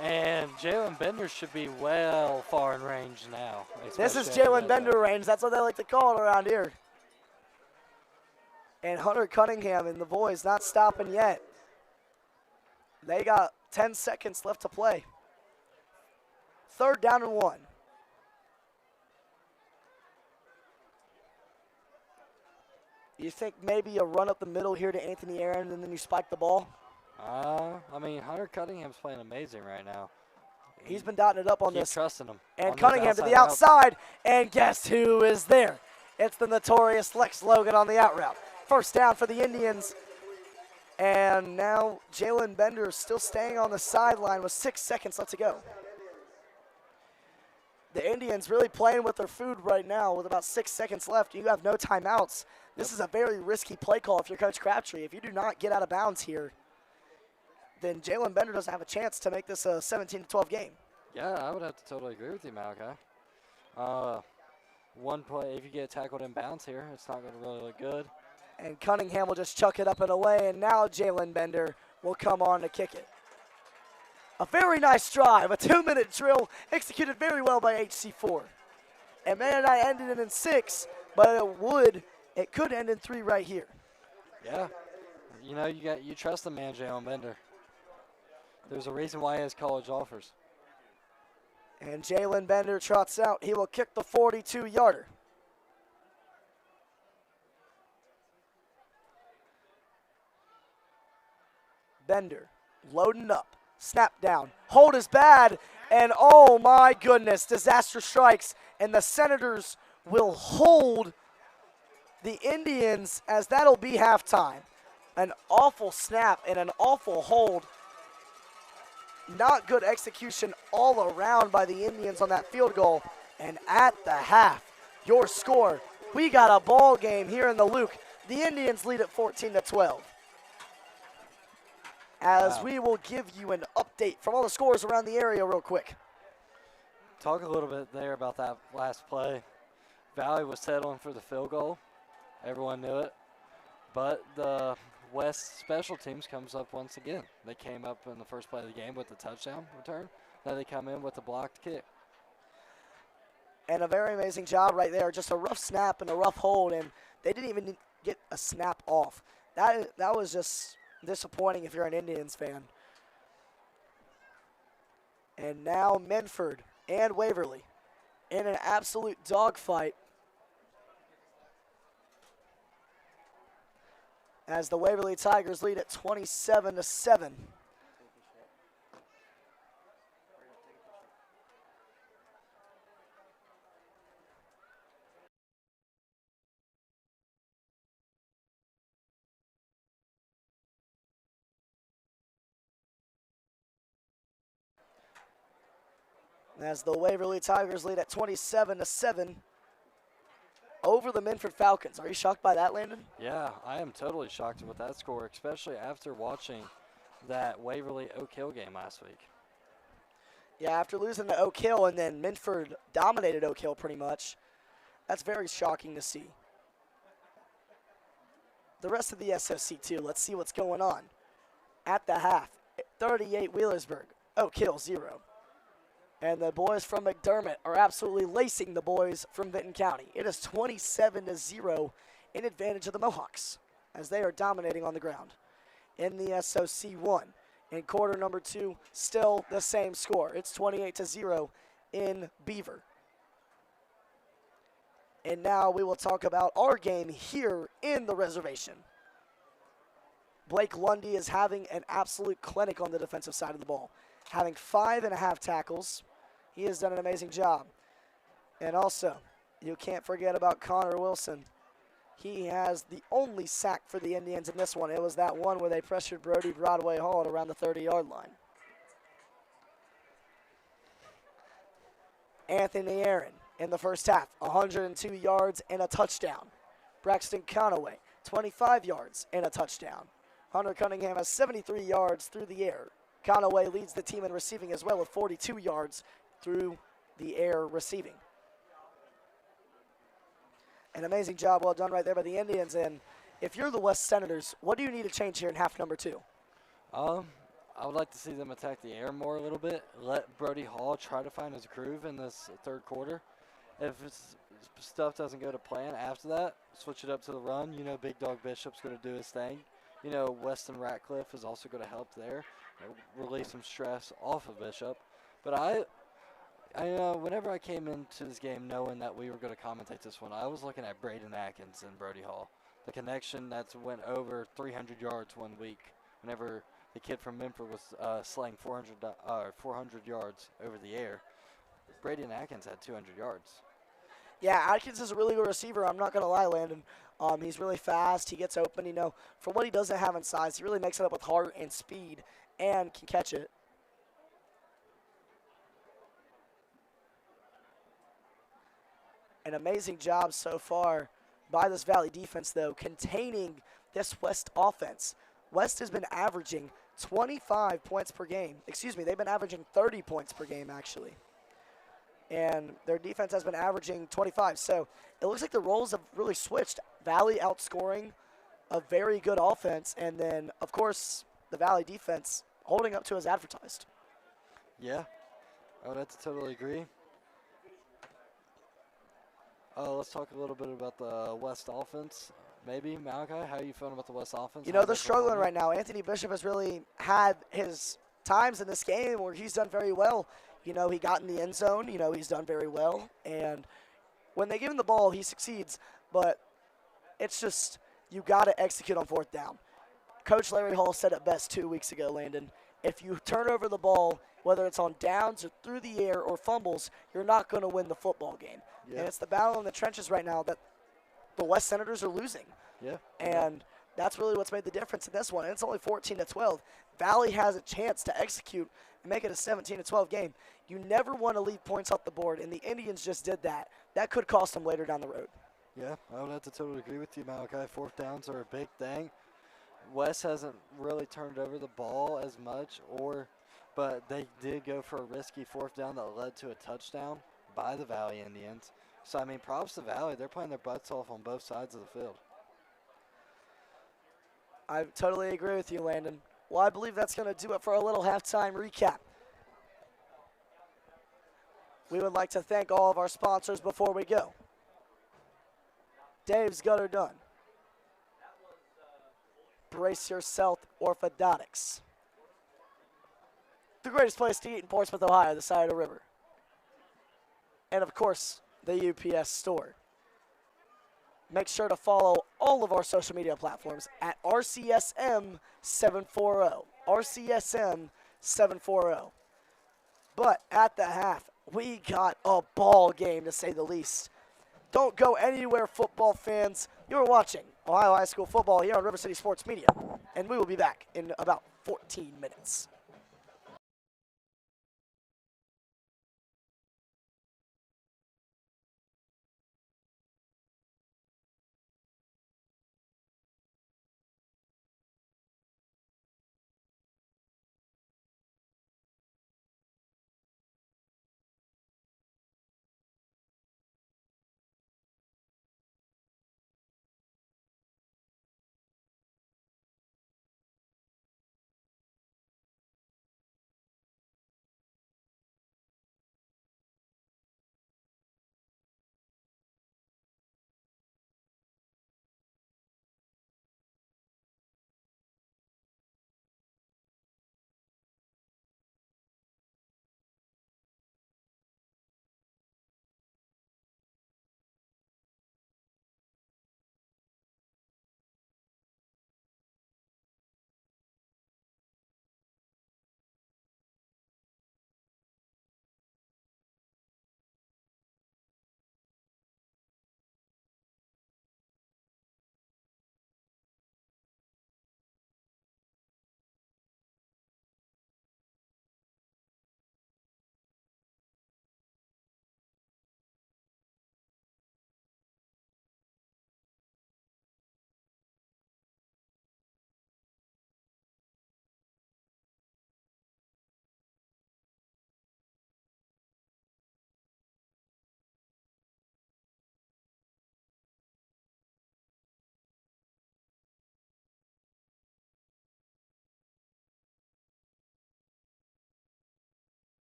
And Jalen Bender should be well far in range now. This is especially after Jalen that Bender dunk. range. That's what they like to call it around here. And Hunter Cunningham and the boys not stopping yet. They got 10 seconds left to play. 3rd down and 1. You think maybe a run up the middle here to Anthony Aaron and then you spike the ball? I mean, Hunter Cunningham's playing amazing right now. He's been dotting it up on Keep this. trusting him. And on those Cunningham to the outside. And guess who is there? It's the notorious Lex Logan on the out route. 1st down for the Indians. And now Jalen Bender still staying on the sideline with 6 seconds left to go. The Indians really playing with their food right now with about 6 seconds left. You have no timeouts. This is a very risky play call if you're Coach Crabtree. If you do not get out of bounds here, then Jalen Bender doesn't have a chance to make this a 17-12 game. Yeah, I would have to totally agree with you, Malachi. One play, if you get tackled in bounds here, it's not going to really look good. And Cunningham will just chuck it up and away, and now Jalen Bender will come on to kick it. A very nice drive, a 2-minute drill executed very well by HC4. And man, I ended it in 6, but it could end in 3 right here. Yeah, you know, you trust the man, Jalen Bender. There's a reason why he has college offers. And Jalen Bender trots out. He will kick the 42-yarder. Bender loading up. Snap down. Hold is bad. And oh my goodness, disaster strikes. And the Senators will hold the Indians as that'll be halftime. An awful snap and an awful hold. Not good execution all around by the Indians on that field goal. And at the half, your score, we got a ball game here in the Luke. The Indians lead at 14-12. As we will give you an update from all the scores around the area real quick. Talk a little bit there about that last play. Valley was settling for the field goal. Everyone knew it. But the West special teams comes up once again. They came up in the first play of the game with the touchdown return. Now they come in with the blocked kick. And a very amazing job right there. Just a rough snap and a rough hold, and they didn't even get a snap off. That was just disappointing if you're an Indians fan. And now Minford and Waverly in an absolute dogfight as the Waverly Tigers lead at 27-7. As the Waverly Tigers lead at 27-7 over the Minford Falcons. Are you shocked by that, Landon? Yeah, I am totally shocked with that score, especially after watching that Waverly Oak Hill game last week. Yeah, after losing to Oak Hill and then Minford dominated Oak Hill pretty much. That's very shocking to see. The rest of the SOC too. Let's see what's going on. At the half, 38 Wheelersburg, Oak Hill 0. And the boys from McDermott are absolutely lacing the boys from Vinton County. It is 27-0 in advantage of the Mohawks as they are dominating on the ground. In the SOC 1, in quarter number 2, still the same score. It's 28-0 in Beaver. And now we will talk about our game here in the reservation. Blake Lundy is having an absolute clinic on the defensive side of the ball, having 5.5 tackles. He has done an amazing job. And also, you can't forget about Connor Wilson. He has the only sack for the Indians in this one. It was that one where they pressured Brody Broadway Hall at around the 30-yard line. Anthony Aaron in the first half, 102 yards and a touchdown. Braxton Conaway, 25 yards and a touchdown. Hunter Cunningham has 73 yards through the air. Conaway leads the team in receiving as well with 42 yards through the air receiving. An amazing job well done right there by the Indians. And if you're the West Senators, what do you need to change here in half number 2? I would like to see them attack the air more a little bit. Let Brody Hall try to find his groove in this third quarter. If stuff doesn't go to plan after that, switch it up to the run. You know, Big Dog Bishop's going to do his thing. You know, Weston Ratcliffe is also going to help there, release some stress off of Bishop. But whenever I came into this game knowing that we were going to commentate this one, I was looking at Braden Atkins and Brody Hall. The connection that's went over 300 yards one week whenever the kid from Memphis was slaying 400 yards over the air. Braden Atkins had 200 yards. Yeah, Atkins is a really good receiver. I'm not going to lie, Landon. He's really fast. He gets open. You know, for what he doesn't have in size, he really makes it up with heart and speed and can catch it. An amazing job so far by this Valley defense, though, containing this West offense. West has been averaging 25 points per game. Excuse me, they've been averaging 30 points per game, actually. And their defense has been averaging 25. So it looks like the roles have really switched. Valley outscoring a very good offense, and then, of course, the Valley defense holding up to as advertised. Yeah, I would have to totally agree. Let's talk a little bit about the West offense. Maybe, Malachi, how are you feeling about the West offense? You know, they're struggling right now. Anthony Bishop has really had his times in this game where he's done very well. You know, he got in the end zone. You know, he's done very well. And when they give him the ball, he succeeds. But it's just you got to execute on fourth down. Coach Larry Hall said it best 2 weeks ago, Landon. If you turn over the ball, whether it's on downs or through the air or fumbles, you're not going to win the football game. Yeah. And it's the battle in the trenches right now that the West Senators are losing. Yeah. And that's really what's made the difference in this one. And it's only 14-12. Valley has a chance to execute and make it a 17-12 game. You never want to leave points off the board, and the Indians just did that. That could cost them later down the road. Yeah, I would have to totally agree with you, Malachi. Fourth downs are a big thing. West hasn't really turned over the ball as much, but they did go for a risky fourth down that led to a touchdown by the Valley Indians. So, I mean, props to Valley. They're playing their butts off on both sides of the field. I totally agree with you, Landon. Well, I believe that's going to do it for a little halftime recap. We would like to thank all of our sponsors before we go. Dave's Gutter Done. Brace Yourself Orthodontics. The greatest place to eat in Portsmouth, Ohio, the side of the river. And, of course, the UPS store. Make sure to follow all of our social media platforms at RCSM740. RCSM740. But at the half, we got a ball game, to say the least. Don't go anywhere, football fans. You're watching Ohio High School football here on River City Sports Media. And we will be back in about 14 minutes.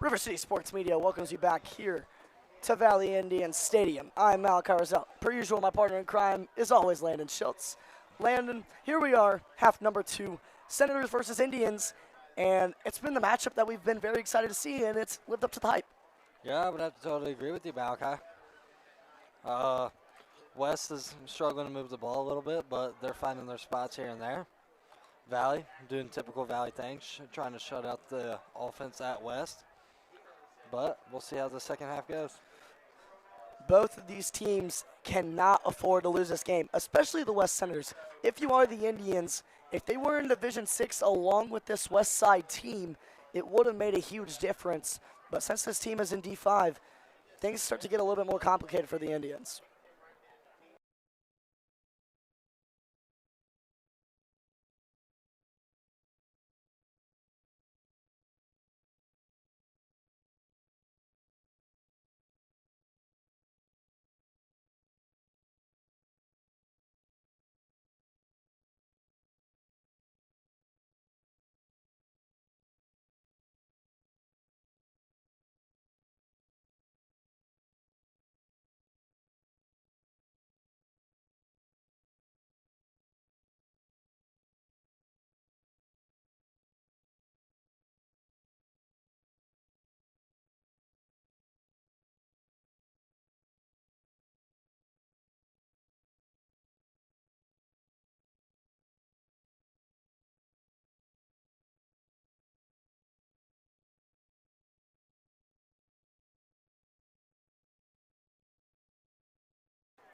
River City Sports Media welcomes you back here to Valley Indian Stadium. I'm Malachi Roselle. Per usual, my partner in crime is always Landon Schultz. Landon, here we are, half number 2, Senators versus Indians, and it's been the matchup that we've been very excited to see, and it's lived up to the hype. Yeah, I would have to totally agree with you, Malachi. West is struggling to move the ball a little bit, but they're finding their spots here and there. Valley doing typical Valley things, trying to shut out the offense at West. But we'll see how the second half goes. Both of these teams cannot afford to lose this game, especially the West Senators. If you are the Indians, if they were in Division 6 along with this West Side team, it would have made a huge difference. But since this team is in D5, things start to get a little bit more complicated for the Indians.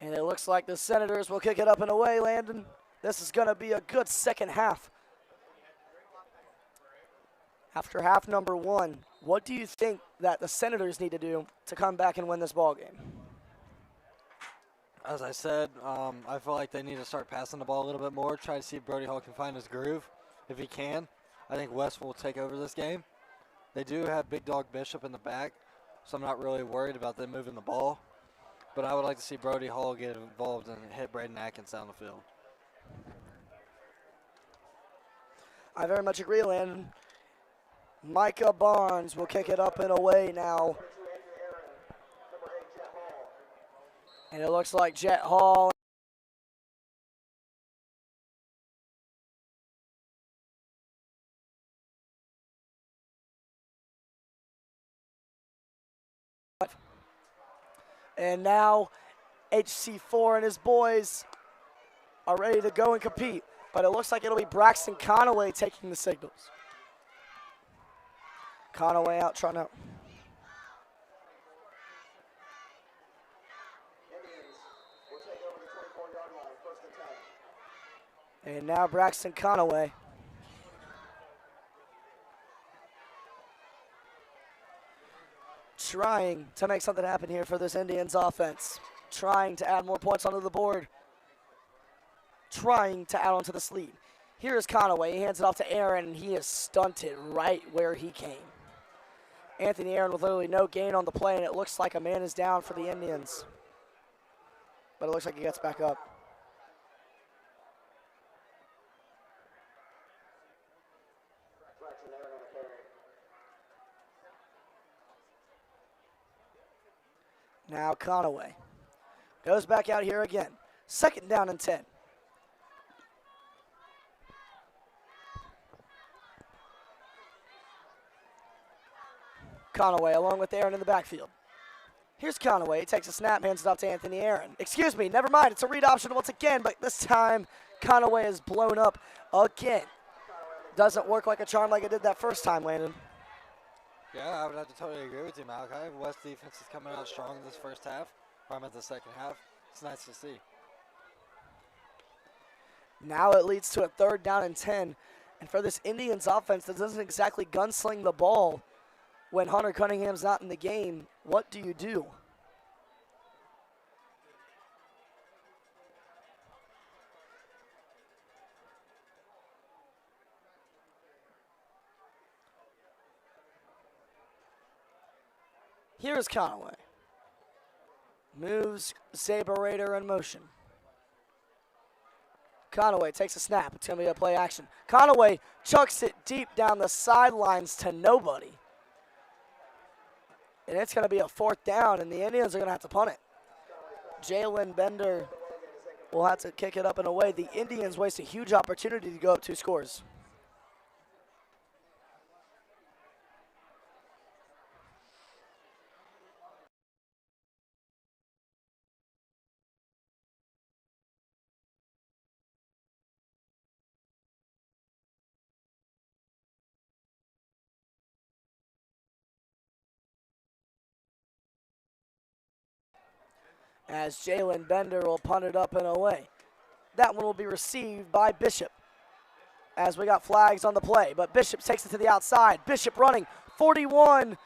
And it looks like the Senators will kick it up and away, Landon. This is going to be a good second half. After half number 1, what do you think that the Senators need to do to come back and win this ball game? As I said, I feel like they need to start passing the ball a little bit more, try to see if Brody Hall can find his groove. If he can, I think West will take over this game. They do have Big Dog Bishop in the back, so I'm not really worried about them moving the ball. But I would like to see Brody Hall get involved and hit Braden Atkins down the field. I very much agree, Landon. Micah Barnes will kick it up and away now. And it looks like Jet Hall. And now HC4 and his boys are ready to go and compete. But it looks like it'll be Braxton Conaway taking the signals. Conaway out trying to. And now Braxton Conaway. Trying to make something happen here for this Indians offense. Trying to add more points onto the board. Trying to add onto this lead. Here's Conaway. He hands it off to Aaron, and he is stunted right where he came. Anthony Aaron with literally no gain on the play, and it looks like a man is down for the Indians. But it looks like he gets back up. Now Conaway goes back out here again. Second down and 10. Conaway along with Aaron in the backfield. Here's Conaway. He takes a snap, hands it off to Anthony Aaron. Excuse me, never mind. It's a read option once again, but this time Conaway is blown up again. Doesn't work like a charm like it did that first time, Landon. Yeah, I would have to totally agree with you, Malachi. West defense is coming out strong this first half, or I'm at the second half. It's nice to see. Now it leads to a third down and 10. And for this Indians offense that doesn't exactly gunsling the ball when Hunter Cunningham's not in the game, what do you do? Here's Conaway. Moves Saber Raider in motion. Conaway takes a snap. It's going to be a play action. Conaway chucks it deep down the sidelines to nobody. And it's going to be a 4th down, and the Indians are going to have to punt it. Jalen Bender will have to kick it up and away. The Indians waste a huge opportunity to go up 2 scores. As Jalen Bender will punt it up and away. That one will be received by Bishop, as we got flags on the play. But Bishop takes it to the outside. Bishop running 41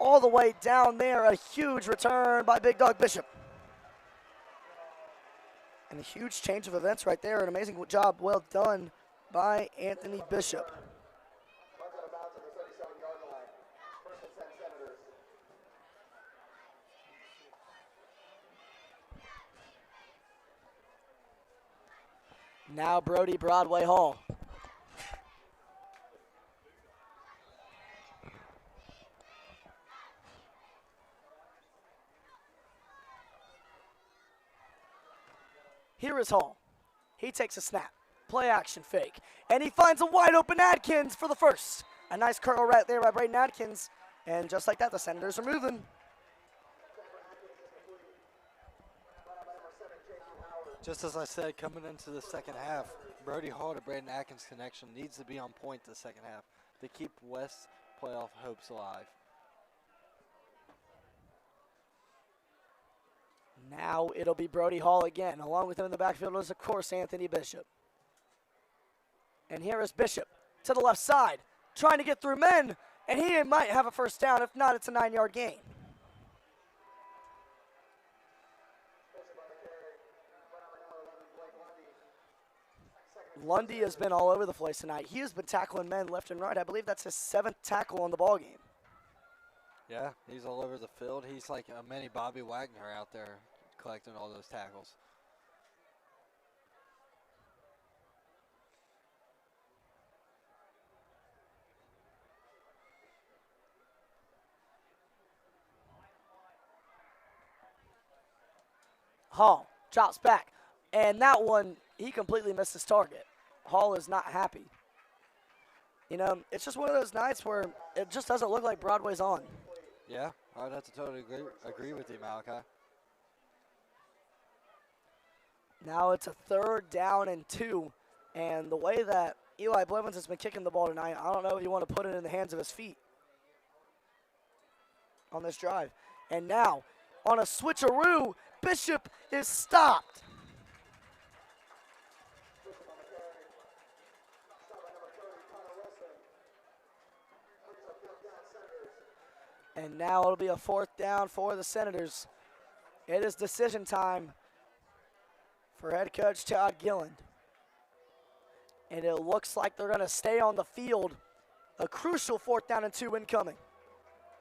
all the way down there. A huge return by Big Dog Bishop. And a huge change of events right there. An amazing job well done by Anthony Bishop. Now Brody Broadway Hall. Here is Hall. He takes a snap. Play action fake. And he finds a wide open Adkins for the first. A nice curl right there by Braden Adkins. And just like that, the Senators are moving. Just as I said, coming into the second half, Brody Hall to Braden Atkins connection needs to be on point the second half to keep West playoff hopes alive. Now it'll be Brody Hall again. Along with him in the backfield is, of course, Anthony Bishop. And here is Bishop to the left side, trying to get through men, and he might have a first down. If not, it's a 9-yard gain. Lundy has been all over the place tonight. He has been tackling men left and right. I believe that's his 7th tackle on the ball game. Yeah, he's all over the field. He's like a mini Bobby Wagner out there collecting all those tackles. Hall drops back, and that one, he completely missed his target. Hall is not happy. You know, it's just one of those nights where it just doesn't look like Broadway's on. Yeah, I'd have to totally agree with you, Malachi. Now it's a 3rd down and 2, and the way that Eli Blevins has been kicking the ball tonight, I don't know if you want to put it in the hands of his feet on this drive. And now, on a switcheroo, Bishop is stopped. And now it'll be a 4th down for the Senators. It is decision time for head coach Todd Gilland. And it looks like they're going to stay on the field. A crucial 4th down and 2 incoming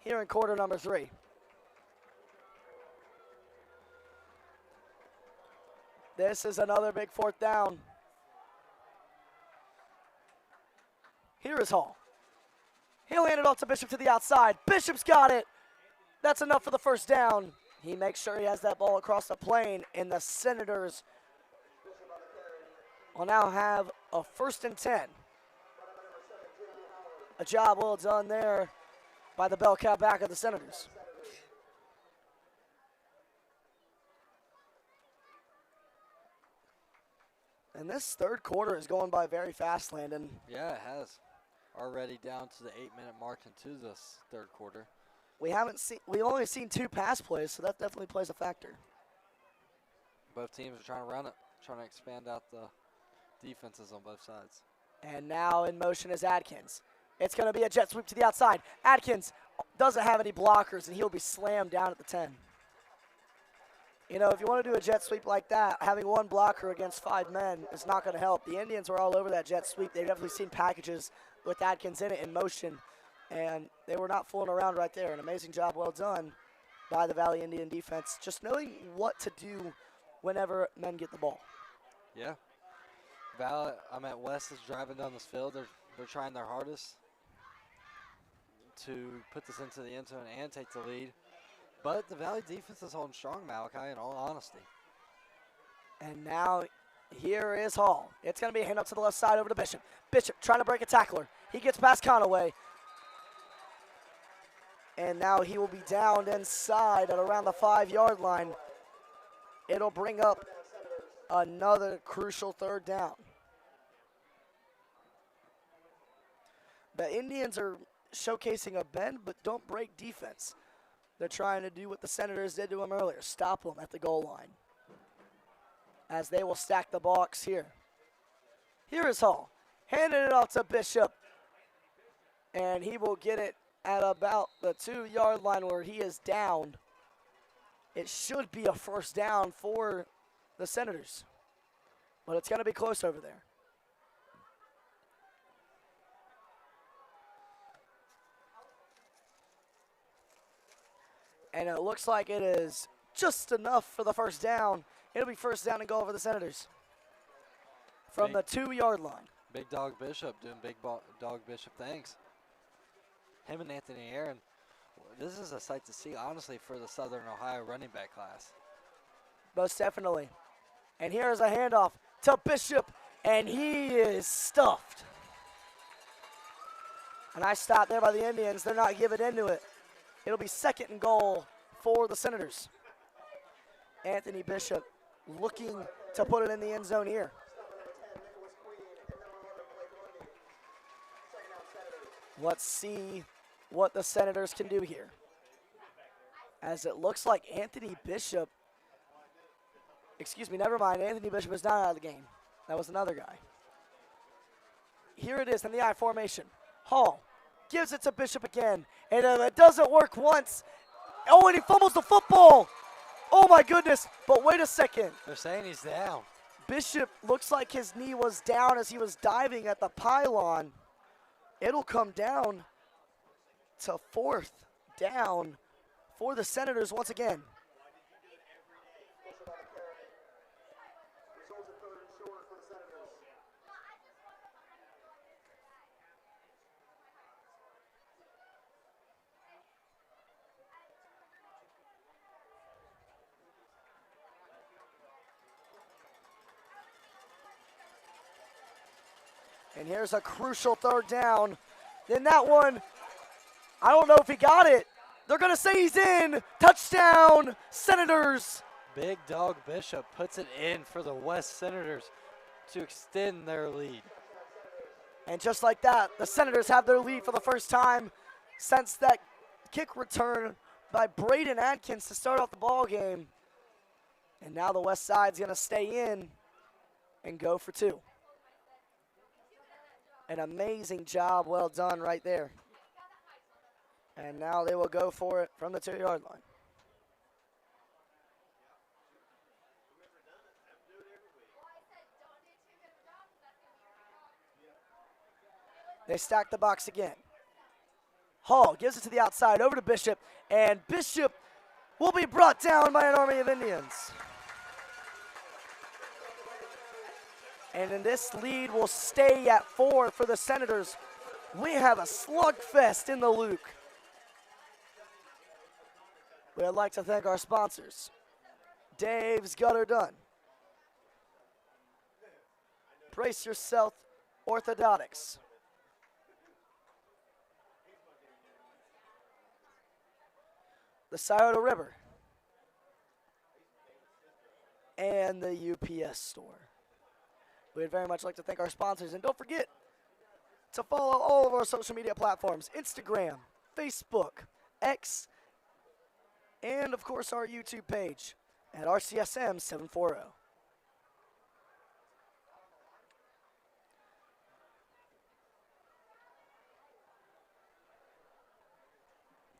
here in quarter number 3. This is another big 4th down. Here is Hall. He'll hand it off to Bishop to the outside. Bishop's got it. That's enough for the first down. He makes sure he has that ball across the plane, and the Senators will now have a 1st and 10. A job well done there by the bell cow back of the Senators. And this 3rd quarter is going by very fast, Landon. Yeah, it has. Already down to the 8-minute mark into this 3rd quarter. We've only seen 2 pass plays, so that definitely plays a factor. Both teams are trying to run it, trying to expand out the defenses on both sides. And now in motion is Adkins. It's going to be a jet sweep to the outside. Adkins doesn't have any blockers, and he'll be slammed down at the 10. You know, if you want to do a jet sweep like that, having 1 blocker against 5 men is not going to help. The Indians were all over that jet sweep. They've definitely seen packages with Adkins in it in motion, and they were not fooling around right there. An amazing job well done by the Valley Indian defense, just knowing what to do whenever men get the ball. Yeah. West is driving down this field. They're trying their hardest. to put this into the end zone and take the lead. But the Valley defense is holding strong, Malachi, in all honesty. And now here is Hall. It's going to be a hand up to the left side over to Bishop. Bishop trying to break a tackler. He gets past Conaway. And now he will be downed inside at around the 5-yard line. It'll bring up another crucial third down. The Indians are showcasing a bend but don't break defense. They're trying to do what the Senators did to them earlier, stop them at the goal line, as they will stack the box here. Here is Hall, handing it off to Bishop, and he will get it at about the 2-yard line where he is down. It should be a first down for the Senators, but it's going to be close over there. And it looks like it is just enough for the first down. It'll be first down and goal for the Senators from the 2-yard line. Big Dog Bishop doing Dog Bishop things. Him and Anthony Aaron, this is a sight to see, honestly, for the Southern Ohio running back class. Most definitely. And here's a handoff to Bishop, and he is stuffed. A nice stop there by the Indians. They're not giving into it. It'll be second and goal for the Senators. Anthony Bishop looking to put it in the end zone here. Let's see what the Senators can do here. As it looks like Anthony Bishop, never mind, Anthony Bishop is not out of the game. That was another guy. Here it is in the I formation. Hall gives it to Bishop again, and it doesn't work once. Oh, and he fumbles the football. Oh, my goodness. But wait a second. They're saying he's down. Bishop looks like his knee was down as he was diving at the pylon. It'll come down to fourth down for the Senators once again. And here's a crucial third down. Then that one, I don't know if he got it. They're going to say he's in. Touchdown, Senators. Big Dog Bishop puts it in for the West Senators to extend their lead. And just like that, the Senators have their lead for the first time since that kick return by Braden Atkins to start off the ball game. And now the West Side's going to stay in and go for two. An amazing job, well done right there. And now they will go for it from the 2-yard line. They stack the box again. Hall gives it to the outside, over to Bishop, and Bishop will be brought down by an army of Indians. And then this lead will stay at 4 for the Senators. We have a slugfest in the Luke. We'd like to thank our sponsors. Dave's Gutter Done. Brace Yourself Orthodontics. The Scioto River. And the UPS store. We'd very much like to thank our sponsors. And don't forget to follow all of our social media platforms, Instagram, Facebook, X, and, of course, our YouTube page at RCSM 740.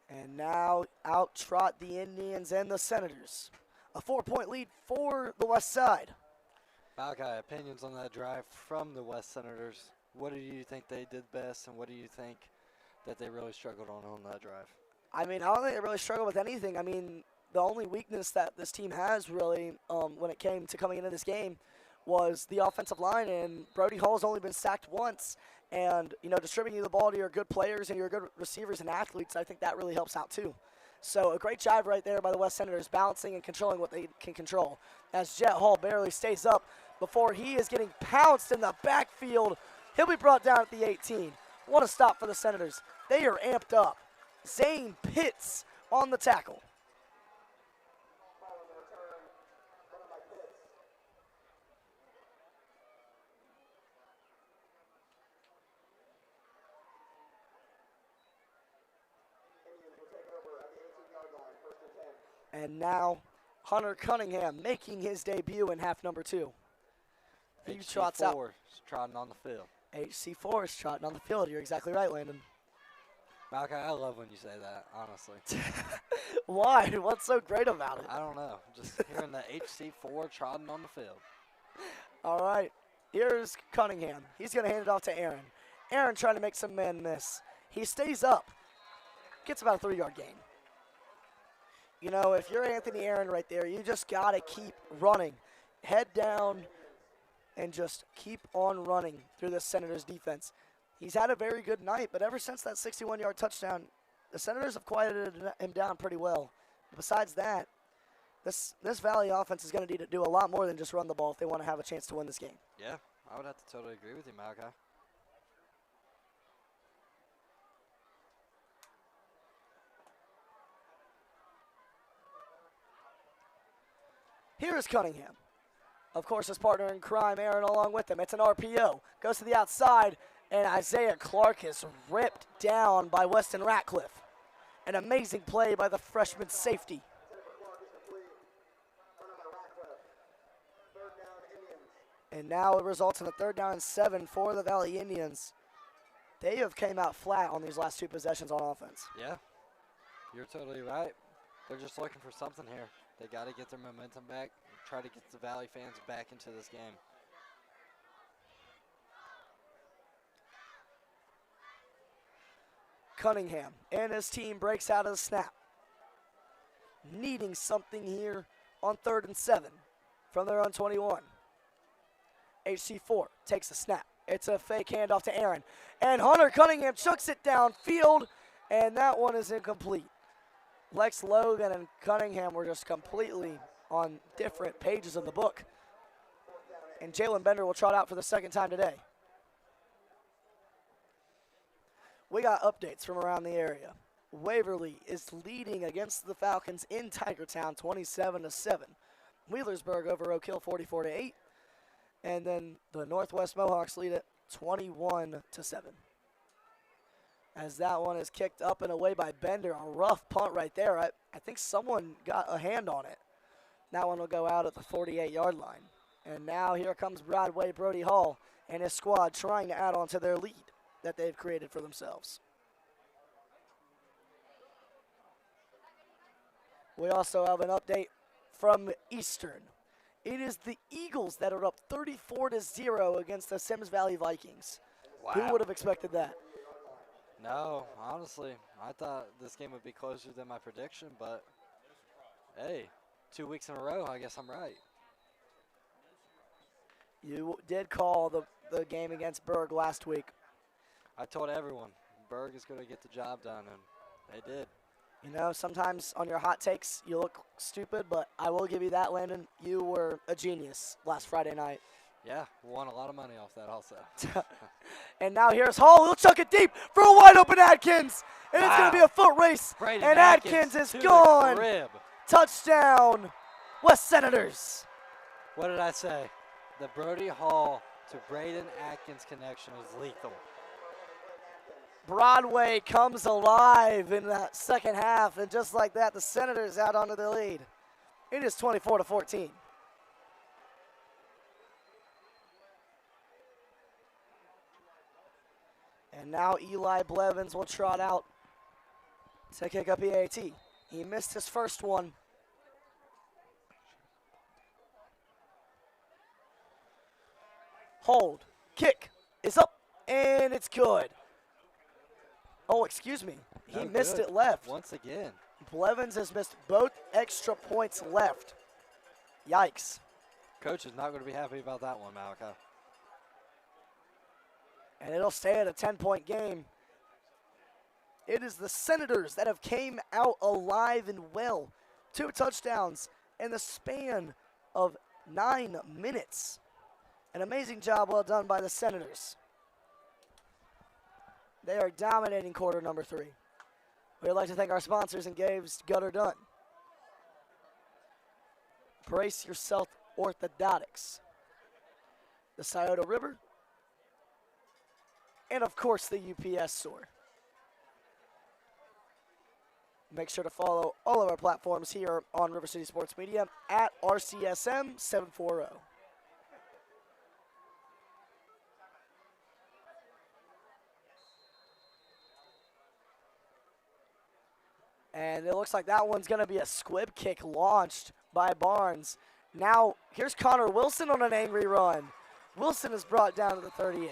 And now out trot the Indians and the Senators. A 4-point lead for the West Side. Malachi, opinions on that drive from the West Senators. What do you think they did best, and what do you think that they really struggled on that drive? I mean, I don't think they really struggled with anything. I mean, the only weakness that this team has really when it came to coming into this game was the offensive line, and Brody Hall's only been sacked once, and, distributing the ball to your good players and your good receivers and athletes, I think that really helps out too. So a great job right there by the West Senators, balancing and controlling what they can control. As Jet Hall barely stays up before he is getting pounced in the backfield. He'll be brought down at the 18. What a stop for the Senators. They are amped up. Zane Pitts on the tackle. And now Hunter Cunningham making his debut in half number 2. He trots out. HC4 is trotting on the field. HC4 is trotting on the field. You're exactly right, Landon. Malcolm, I love when you say that, honestly. Why? What's so great about it? I don't know. Just hearing the HC4 trotting on the field. All right. Here's Cunningham. He's going to hand it off to Aaron. Aaron trying to make some men miss. He stays up. Gets about a 3-yard gain. If you're Anthony Aaron right there, you just got to keep running. Head down and just keep on running through the Senators' defense. He's had a very good night, but ever since that 61-yard touchdown, the Senators have quieted him down pretty well. Besides that, this Valley offense is going to need to do a lot more than just run the ball if they want to have a chance to win this game. Yeah, I would have to totally agree with you, Malachi. Here is Cunningham. Of course, his partner in crime, Aaron, along with him. It's an RPO. Goes to the outside, and Isaiah Clark is ripped down by Weston Ratcliffe. An amazing play by the freshman safety. And now it results in a 3rd down and 7 for the Valley Indians. They have came out flat on these last 2 possessions on offense. Yeah, you're totally right. They're just looking for something here. They got to get their momentum back and try to get the Valley fans back into this game. Cunningham and his team breaks out of the snap. Needing something here on 3rd and 7 from their own 21. HC4 takes a snap. It's a fake handoff to Aaron. And Hunter Cunningham chucks it downfield, and that one is incomplete. Lex Logan and Cunningham were just completely on different pages of the book. And Jalen Bender will trot out for the 2nd time today. We got updates from around the area. Waverly is leading against the Falcons in Tigertown 27-7. Wheelersburg over Oak Hill 44-8. And then the Northwest Mohawks lead it 21-7. As that one is kicked up and away by Bender. A rough punt right there. I think someone got a hand on it. That one will go out at the 48-yard line. And now here comes Broadway Brody Hall and his squad trying to add on to their lead that they've created for themselves. We also have an update from Eastern. It is the Eagles that are up 34-0 against the Sims Valley Vikings. Wow. Who would have expected that? No, honestly, I thought this game would be closer than my prediction, but hey, 2 weeks in a row, I guess I'm right. You did call the game against Berg last week. I told everyone, Berg is going to get the job done, and they did. Sometimes on your hot takes you look stupid, but I will give you that, Landon. You were a genius last Friday night. Yeah, won a lot of money off that also. And now here's Hall. He'll chuck it deep for a wide open Adkins. And It's going to be a foot race. Brayden and Adkins is gone. Touchdown, West Senators. What did I say? The Brody Hall to Brayden Atkins connection is lethal. Broadway comes alive in that second half, and just like that, the Senators out onto the lead. It is 24-14. And now Eli Blevins will trot out to kick up EAT. He missed his first one. Hold, kick is up, and it's good. Oh, excuse me. He missed it left. Once again. Blevins has missed both extra points left. Yikes. Coach is not going to be happy about that one, Malachi. And it'll stay at a 10-point game. It is the Senators that have came out alive and well. 2 touchdowns in the span of 9 minutes. An amazing job well done by the Senators. They are dominating quarter number 3. We'd like to thank our sponsors, Engaged Gutter Done, Brace Yourself Orthodontics, the Scioto River, and of course the UPS store. Make sure to follow all of our platforms here on River City Sports Media at RCSM 740. And it looks like that one's going to be a squib kick launched by Barnes. Now, here's Connor Wilson on an angry run. Wilson is brought down to the 38.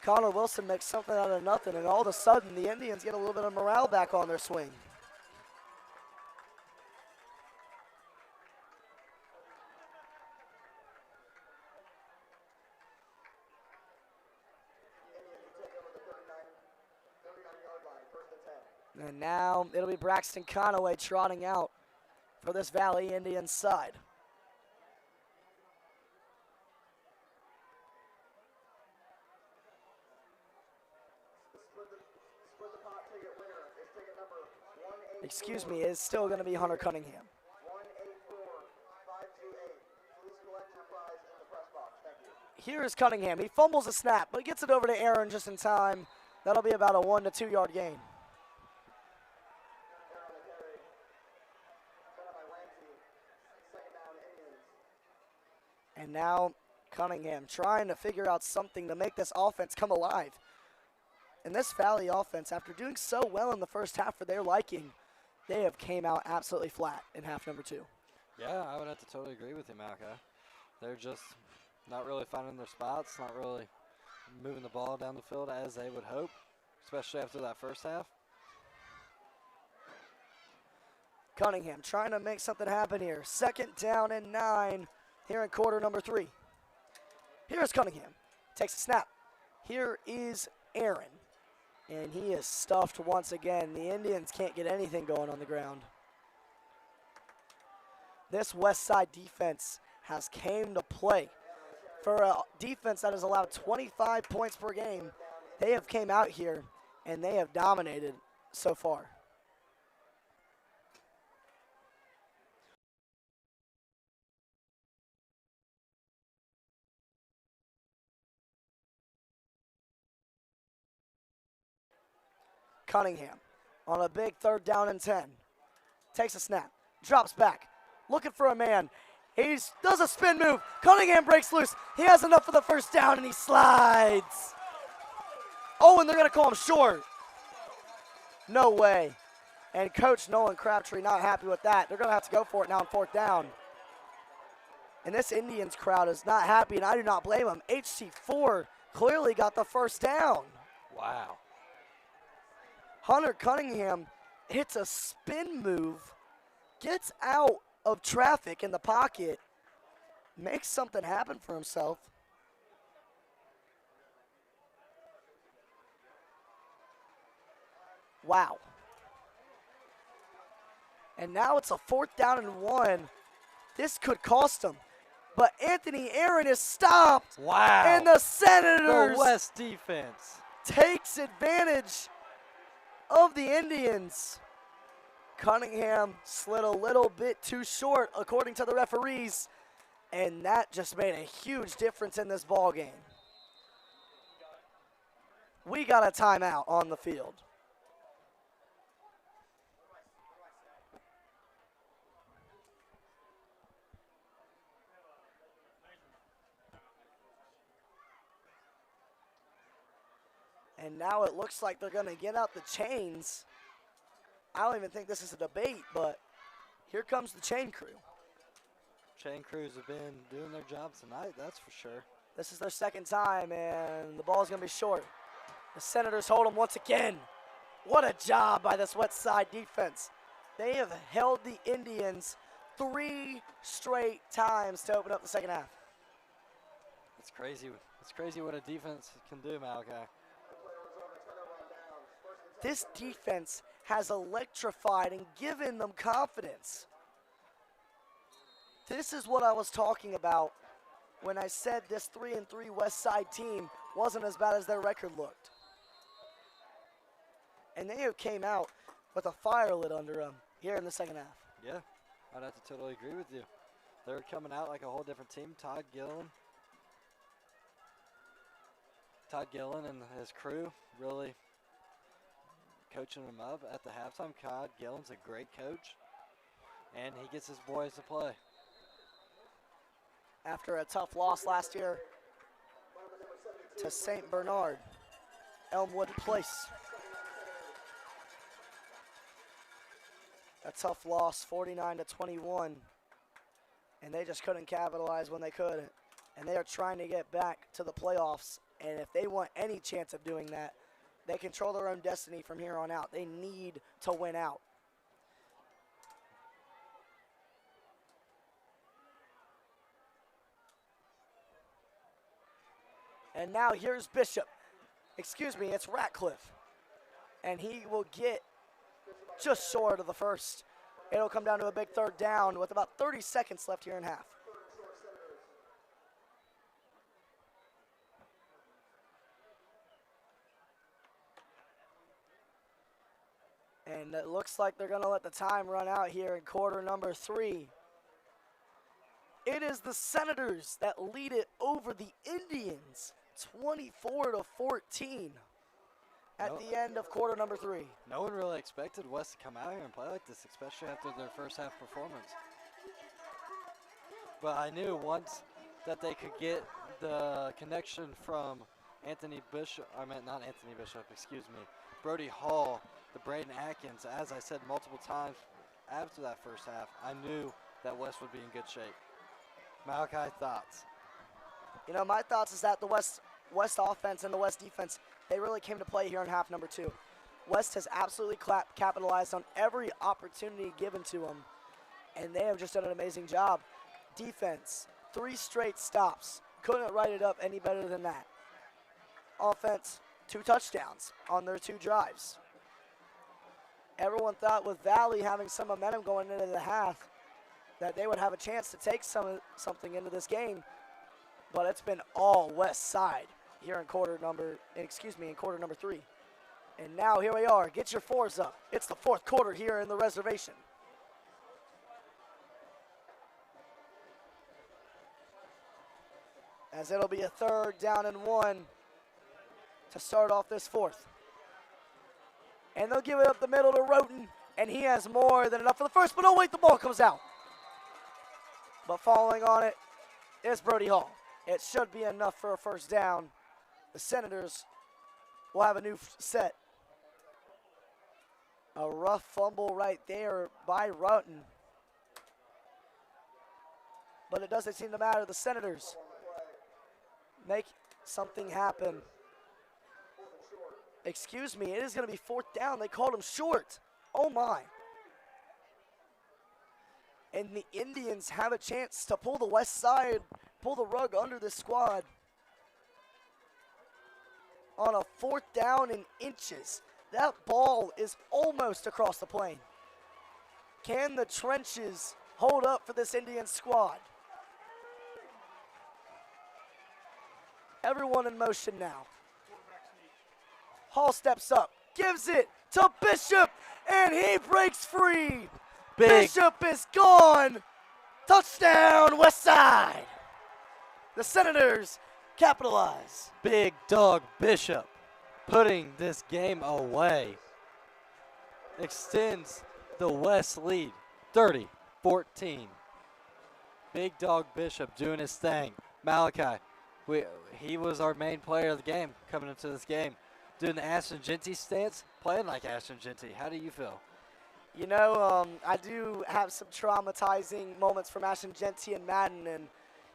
Connor Wilson makes something out of nothing, and all of a sudden, the Indians get a little bit of morale back on their swing. And now it'll be Braxton Conaway trotting out for this Valley Indians side. Excuse me, it's still going to be Hunter Cunningham. 184528. Please collect your prize in the press box. Thank you. Here is Cunningham. He fumbles a snap, but gets it over to Aaron just in time. That'll be about a 1 to 2 yard gain. And now Cunningham trying to figure out something to make this offense come alive. And this Valley offense, after doing so well in the first half for their liking, they have came out absolutely flat in half number 2. Yeah, I would have to totally agree with you, Malca. They're just not really finding their spots, not really moving the ball down the field as they would hope, especially after that first half. Cunningham trying to make something happen here. 2nd down and 9 here in quarter number 3. Here's Cunningham. Takes a snap. Here is Aaron. And he is stuffed once again. The Indians can't get anything going on the ground. This West Side defense has came to play. For a defense that has allowed 25 points per game, they have came out here and they have dominated so far. Cunningham on a big 3rd down and 10. Takes a snap, drops back, looking for a man. He does a spin move. Cunningham breaks loose. He has enough for the 1st down, and he slides. Oh, and they're going to call him short. No way. And Coach Nolan Crabtree not happy with that. They're going to have to go for it now on 4th down. And this Indians crowd is not happy, and I do not blame them. HC4 clearly got the 1st down. Wow. Hunter Cunningham hits a spin move, gets out of traffic in the pocket, makes something happen for himself. Wow. And now it's a 4th down and 1. This could cost him. But Anthony Aaron is stopped. Wow. And the Senators The West defense takes advantage of the Indians. Cunningham slid a little bit too short, according to the referees, and that just made a huge difference in this ball game. We got a timeout on the field. And now it looks like they're going to get out the chains. I don't even think this is a debate, but here comes the chain crew. chain crews have been doing their job tonight, that's for sure. This is their 2nd time, and the ball's going to be short. The Senators hold them once again. What a job by this West Side defense. They have held the Indians 3 straight times to open up the 2nd half. It's crazy. It's crazy what a defense can do, Malachi. This defense has electrified and given them confidence. This is what I was talking about when I said this 3-3 West Side team wasn't as bad as their record looked. And they came out with a fire lit under them here in the second half. Yeah, I'd have to totally agree with you. They're coming out like a whole different team. Todd Gillen and his crew really coaching them up at the halftime. Todd Gillen's a great coach, and he gets his boys to play. After a tough loss last year to St. Bernard, Elmwood Place. A tough loss, 49-21. And they just couldn't capitalize when they could. And they are trying to get back to the playoffs. And if they want any chance of doing that, they control their own destiny from here on out. They need to win out. And now here's Bishop. Excuse me, it's Ratcliffe. And he will get just short of the first. It'll come down to a big third down with about 30 seconds left here in half. And it looks like they're going to let the time run out here in quarter number 3. It is the Senators that lead it over the Indians, 24-14 at the end of quarter number 3. No one really expected West to come out here and play like this, especially after their first half performance. But I knew once that they could get the connection from Brody Hall, the Braden Atkins, as I said multiple times after that first half, I knew that West would be in good shape. Malachi, thoughts? You know, my thoughts is that the West offense and the West defense, they really came to play here in half number 2. West has absolutely capitalized on every opportunity given to them, and they have just done an amazing job. Defense, 3 straight stops. Couldn't write it up any better than that. Offense, 2 touchdowns on their 2 drives. Everyone thought with Valley having some momentum going into the half that they would have a chance to take something into this game, but it's been all West Side here in quarter number 3. And now here we are. Get your 4s up. It's the 4th quarter here in the reservation. As it'll be a 3rd down and 1 to start off this 4th. And they'll give it up the middle to Roten, and he has more than enough for the first, but oh wait, the ball comes out. But following on it is Brody Hall. It should be enough for a first down. The Senators will have a new set. A rough fumble right there by Roten. But it doesn't seem to matter. The Senators make something happen. Excuse me, it is going to be 4th down. They called him short. Oh my. And the Indians have a chance to pull the West Side, pull the rug under this squad on a 4th down in inches. That ball is almost across the plane. Can the trenches hold up for this Indian squad? Everyone in motion now. Hall steps up, gives it to Bishop, and he breaks free. Bishop is gone. Touchdown, West Side. The Senators capitalize. Big Dog Bishop putting this game away. Extends the West lead, 30-14. Big Dog Bishop doing his thing. Malachi, he was our main player of the game coming into this game. Doing the Ashton Genty stance, playing like Ashton Genty. How do you feel? You know, I do have some traumatizing moments from Ashton Genty and Madden, and,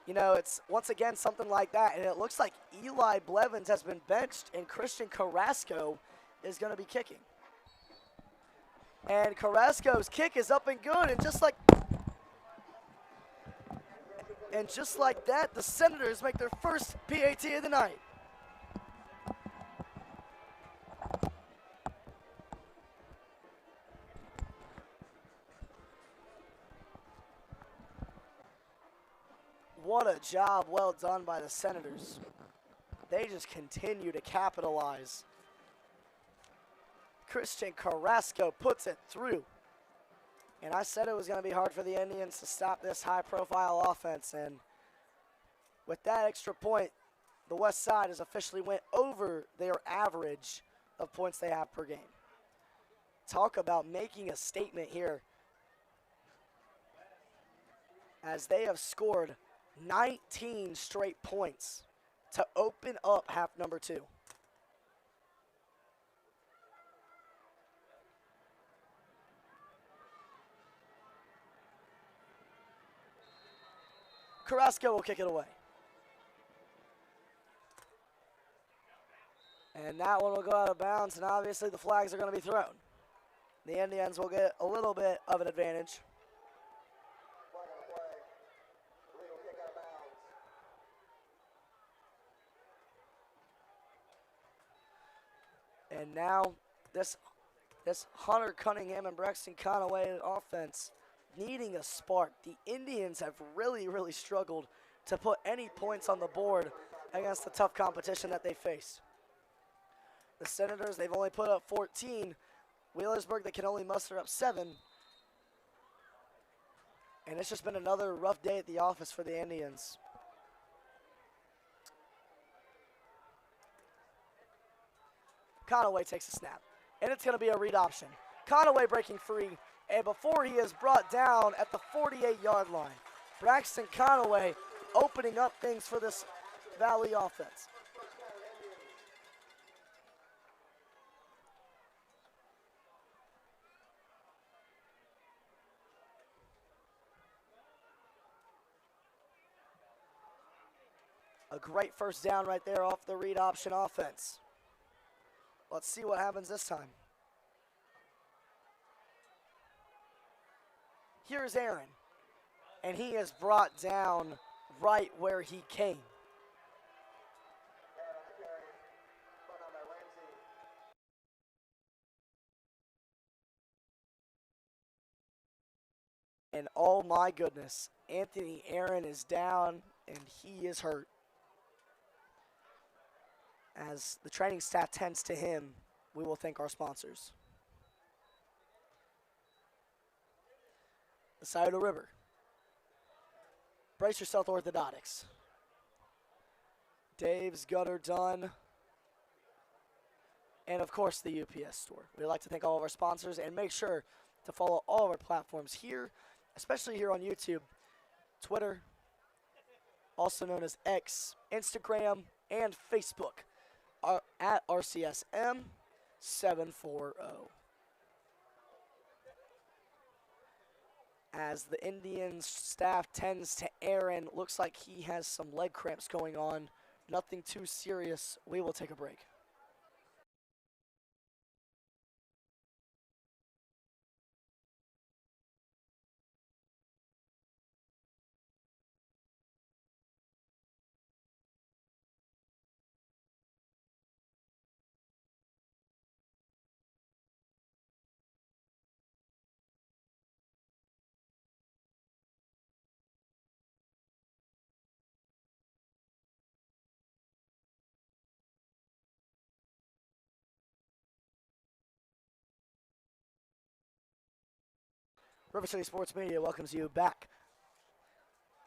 you know, it's once again something like that, and it looks like Eli Blevins has been benched, and Christian Carrasco is going to be kicking. And Carrasco's kick is up and good, and just like And just like that, the Senators make their first PAT of the night. What a job well done by the Senators. They just continue to capitalize. Christian Carrasco puts it through. And I said it was going to be hard for the Indians to stop this high-profile offense. And with that extra point, the West Side has officially went over their average of points they have per game. Talk about making a statement here, as they have scored 19 straight points to open up half number 2. Carrasco will kick it away. And that one will go out of bounds, and obviously the flags are going to be thrown. The Indians will get a little bit of an advantage. Flag on the play. Illegal kick out of bounds. And now this Hunter Cunningham and Braxton Conaway offense needing a spark. The Indians have really, really struggled to put any points on the board against the tough competition that they face. The Senators, they've only put up 14. Wheelersburg, they can only muster up 7. And it's just been another rough day at the office for the Indians. Conaway takes a snap, and it's going to be a read option. Conaway breaking free, and before he is brought down at the 48-yard line, Braxton Conaway opening up things for this Valley offense. A great first down right there off the read option offense. Let's see what happens this time. Here's Aaron, and he is brought down right where he came. Aaron on the carry. Brought down by Ramsey. And oh my goodness, Anthony Aaron is down, and he is hurt. As the training staff tends to him, we will thank our sponsors. The Scioto River. Brace yourself, orthodontics. Dave's Gutter Done. And of course, the UPS store. We'd like to thank all of our sponsors and make sure to follow all of our platforms here, especially here on YouTube, Twitter, also known as X, Instagram, and Facebook. At RCSM 740. As the Indians staff tends to Aaron, looks like he has some leg cramps going on. Nothing too serious. We will take a break. River City Sports Media welcomes you back.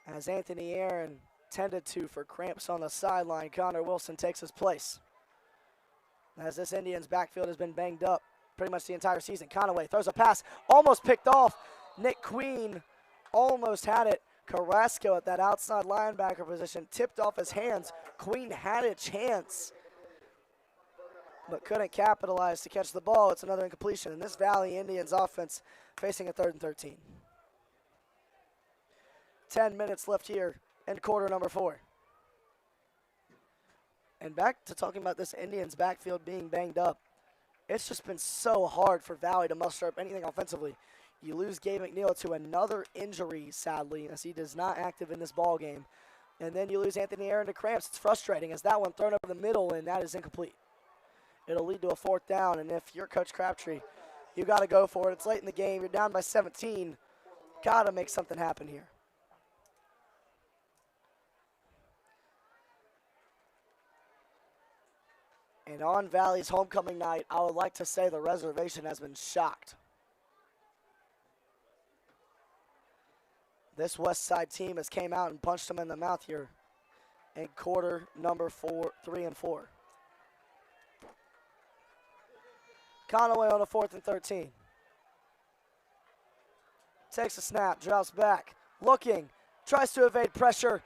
As Anthony Aaron tended to for cramps on the sideline, Connor Wilson takes his place. As this Indians backfield has been banged up pretty much the entire season. Conaway throws a pass, almost picked off. Nick Queen almost had it. Carrasco at that outside linebacker position tipped off his hands. Queen had a chance, but couldn't capitalize to catch the ball. It's another incompletion. And this Valley Indians offense facing a 3rd and 13. 10 minutes left here in quarter number 4. And back to talking about this Indians backfield being banged up. It's just been so hard for Valley to muster up anything offensively. You lose Gabe McNeil to another injury, sadly, as he is not active in this ball game. And then you lose Anthony Aaron to cramps. It's frustrating as that one thrown over the middle, and that is incomplete. It'll lead to a 4th down, and if you're Coach Crabtree, you got to go for it. It's late in the game. You're down by 17. Got to make something happen here. And on Valley's homecoming night, I would like to say the reservation has been shocked. This West Side team has came out and punched them in the mouth here in quarter number 3 and 4. Conaway on a 4th and 13. Takes a snap, drops back, looking, tries to evade pressure.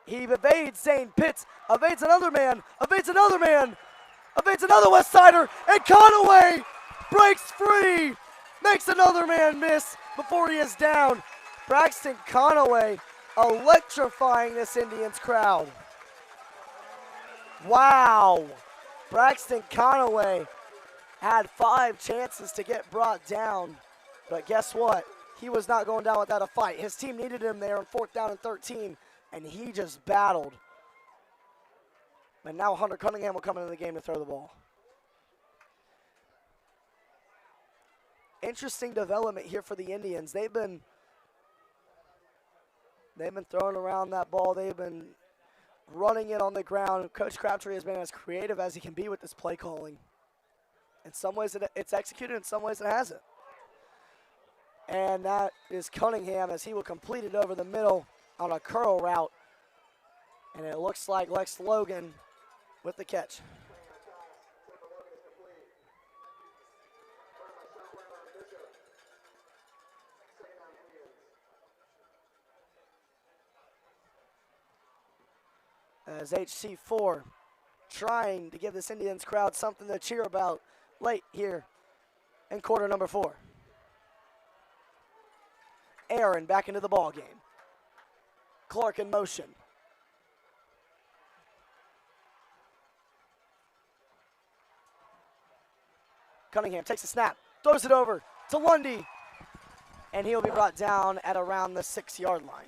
He evades Zane Pitts, evades another man, evades another man, evades another West Sider, and Conaway breaks free, makes another man miss before he is down. Braxton Conaway electrifying this Indians crowd. Wow. Braxton Conaway had 5 chances to get brought down, but guess what? He was not going down without a fight. His team needed him there on 4th down and 13, and he just battled. And now Hunter Cunningham will come into the game to throw the ball. Interesting development here for the Indians. They've been throwing around that ball. They've been running it on the ground. Coach Crabtree has been as creative as he can be with this play calling. In some ways it's executed, in some ways it hasn't. And that is Cunningham as he will complete it over the middle on a curl route. And it looks like Lex Logan with the catch. As HC4 trying to give this Indians crowd something to cheer about late here in quarter number 4. Aaron back into the ball game. Clark in motion. Cunningham takes a snap, throws it over to Lundy, and he'll be brought down at around the 6-yard line.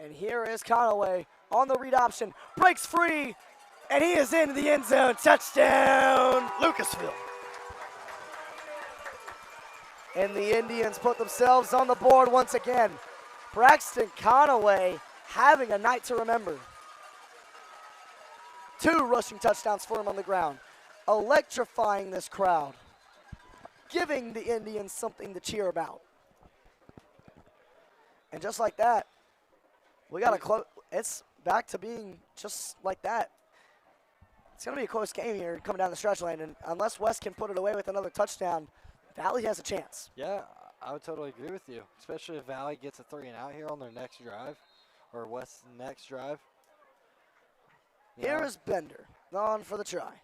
And here is Conaway on the read option, breaks free, and he is into the end zone. Touchdown, Lucasville. And the Indians put themselves on the board once again. Braxton Conaway having a night to remember. 2 rushing touchdowns for him on the ground, electrifying this crowd, giving the Indians something to cheer about. And just like that, we got to close. It's back to being just like that. It's going to be a close game here coming down the stretch lane, and unless West can put it away with another touchdown, Valley has a chance. Yeah, I would totally agree with you, especially if Valley gets a 3 and out here on their next drive, or West's next drive. Here is Bender on for the try.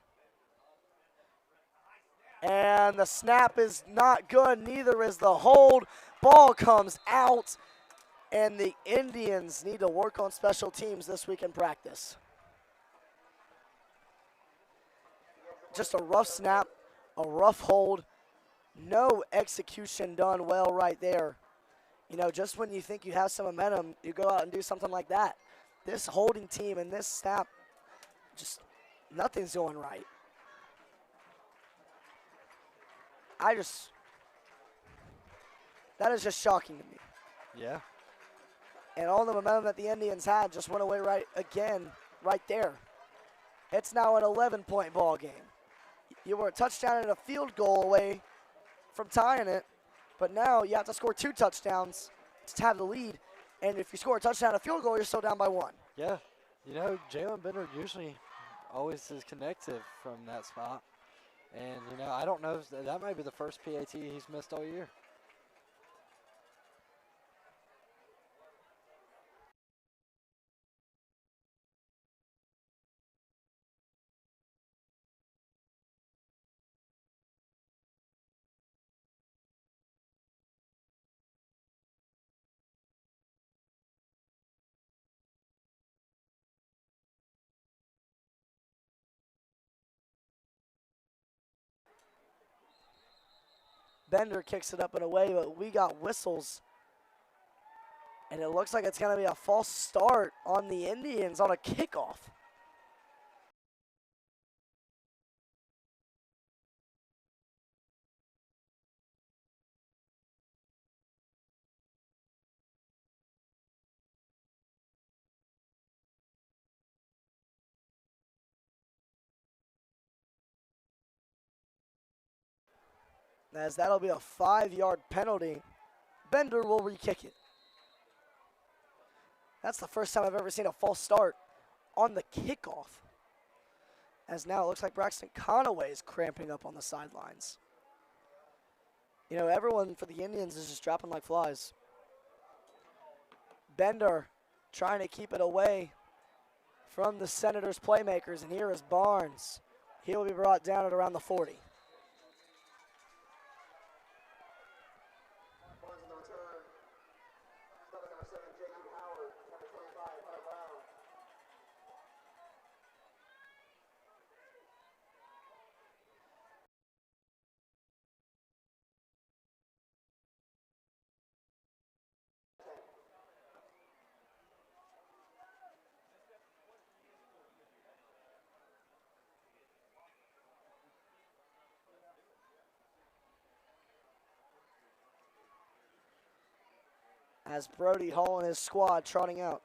And the snap is not good, neither is the hold. Ball comes out. And the Indians need to work on special teams this week in practice. Just a rough snap, a rough hold. No execution done well right there. You know, just when you think you have some momentum, you go out and do something like that. This holding team and this snap, just nothing's going right. That is just shocking to me. Yeah. And all the momentum that the Indians had just went away right there. It's now an 11-point ball game. You were a touchdown and a field goal away from tying it, but now you have to score 2 touchdowns to have the lead. And if you score a touchdown and a field goal, you're still down by 1. Yeah. You know, Jalen Bender usually always is connective from that spot. And, you know, I don't know if that might be the first PAT he's missed all year. Bender kicks it up and away, but we got whistles. And it looks like it's going to be a false start on the Indians on a kickoff. As that'll be a 5-yard penalty. Bender will re-kick it. That's the first time I've ever seen a false start on the kickoff. As now it looks like Braxton Conaway is cramping up on the sidelines. You know, everyone for the Indians is just dropping like flies. Bender trying to keep it away from the Senators' playmakers, and here is Barnes. He will be brought down at around the 40. Barnes in the return. Starting number 7, J.E. Howard. Number 25, Hunter Brown. As Brody Hall and his squad trotting out.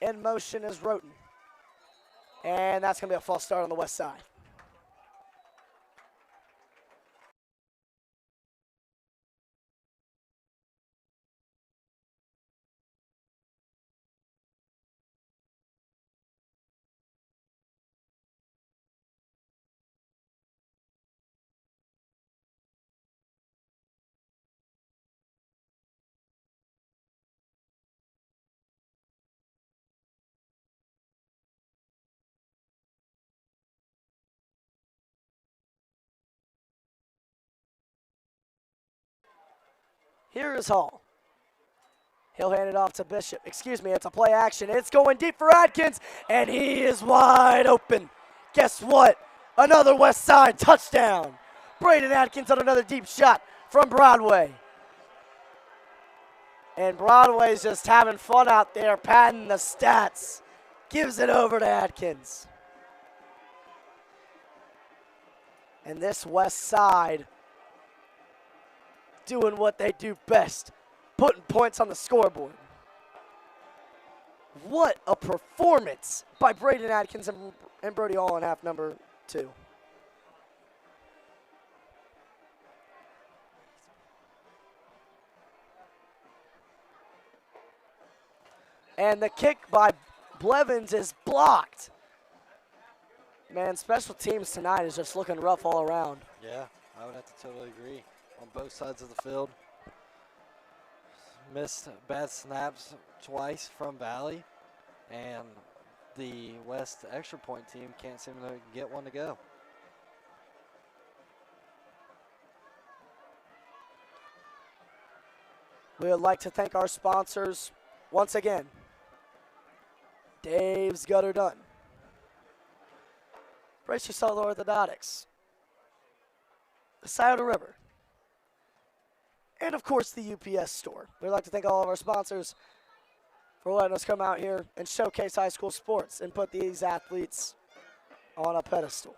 In motion is Roten. And that's going to be a false start on the west side. Here is Hall. He'll hand it off to Bishop. Excuse me, it's a play action. It's going deep for Adkins, and he is wide open. Guess what? Another West Side touchdown. Braden Adkins on another deep shot from Broadway. And Broadway's just having fun out there, padding the stats. Gives it over to Adkins. And this West Side doing what they do best, putting points on the scoreboard. What a performance by Braden Adkins and Brody Hall in half number 2. And the kick by Blevins is blocked. Man, special teams tonight is just looking rough all around. Yeah, I would have to totally agree on both sides of the field. Missed bad snaps twice from Valley, and the West extra point team can't seem to get one to go. We would like to thank our sponsors once again. Dave's Gutter Done. Brace yourself Orthodontics. The Scioto River. And of course the UPS store. We'd like to thank all of our sponsors for letting us come out here and showcase high school sports and put these athletes on a pedestal.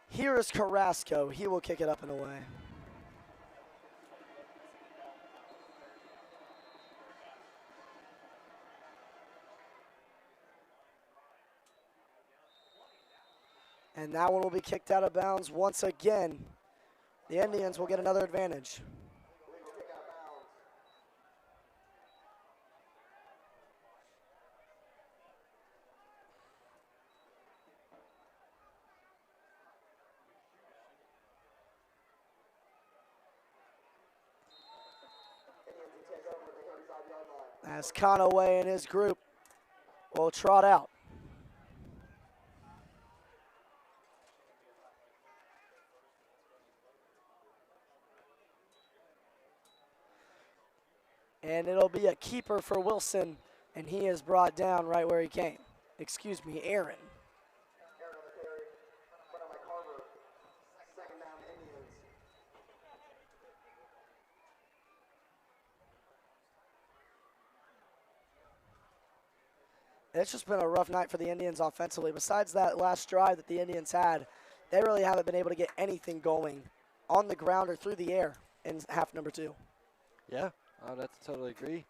Here is Carrasco. He will kick it up and away. And that one will be kicked out of bounds once again. The Indians will get another advantage. Indians will take over as Conaway and his group will trot out. And it'll be a keeper for Wilson, and he is brought down right where he came. Excuse me, Aaron. Aaron on the carry. Front of my Carver. Second down, Indians. It's just been a rough night for the Indians offensively. Besides that last drive that the Indians had, they really haven't been able to get anything going on the ground or through the air in half number 2. Yeah, I would totally agree.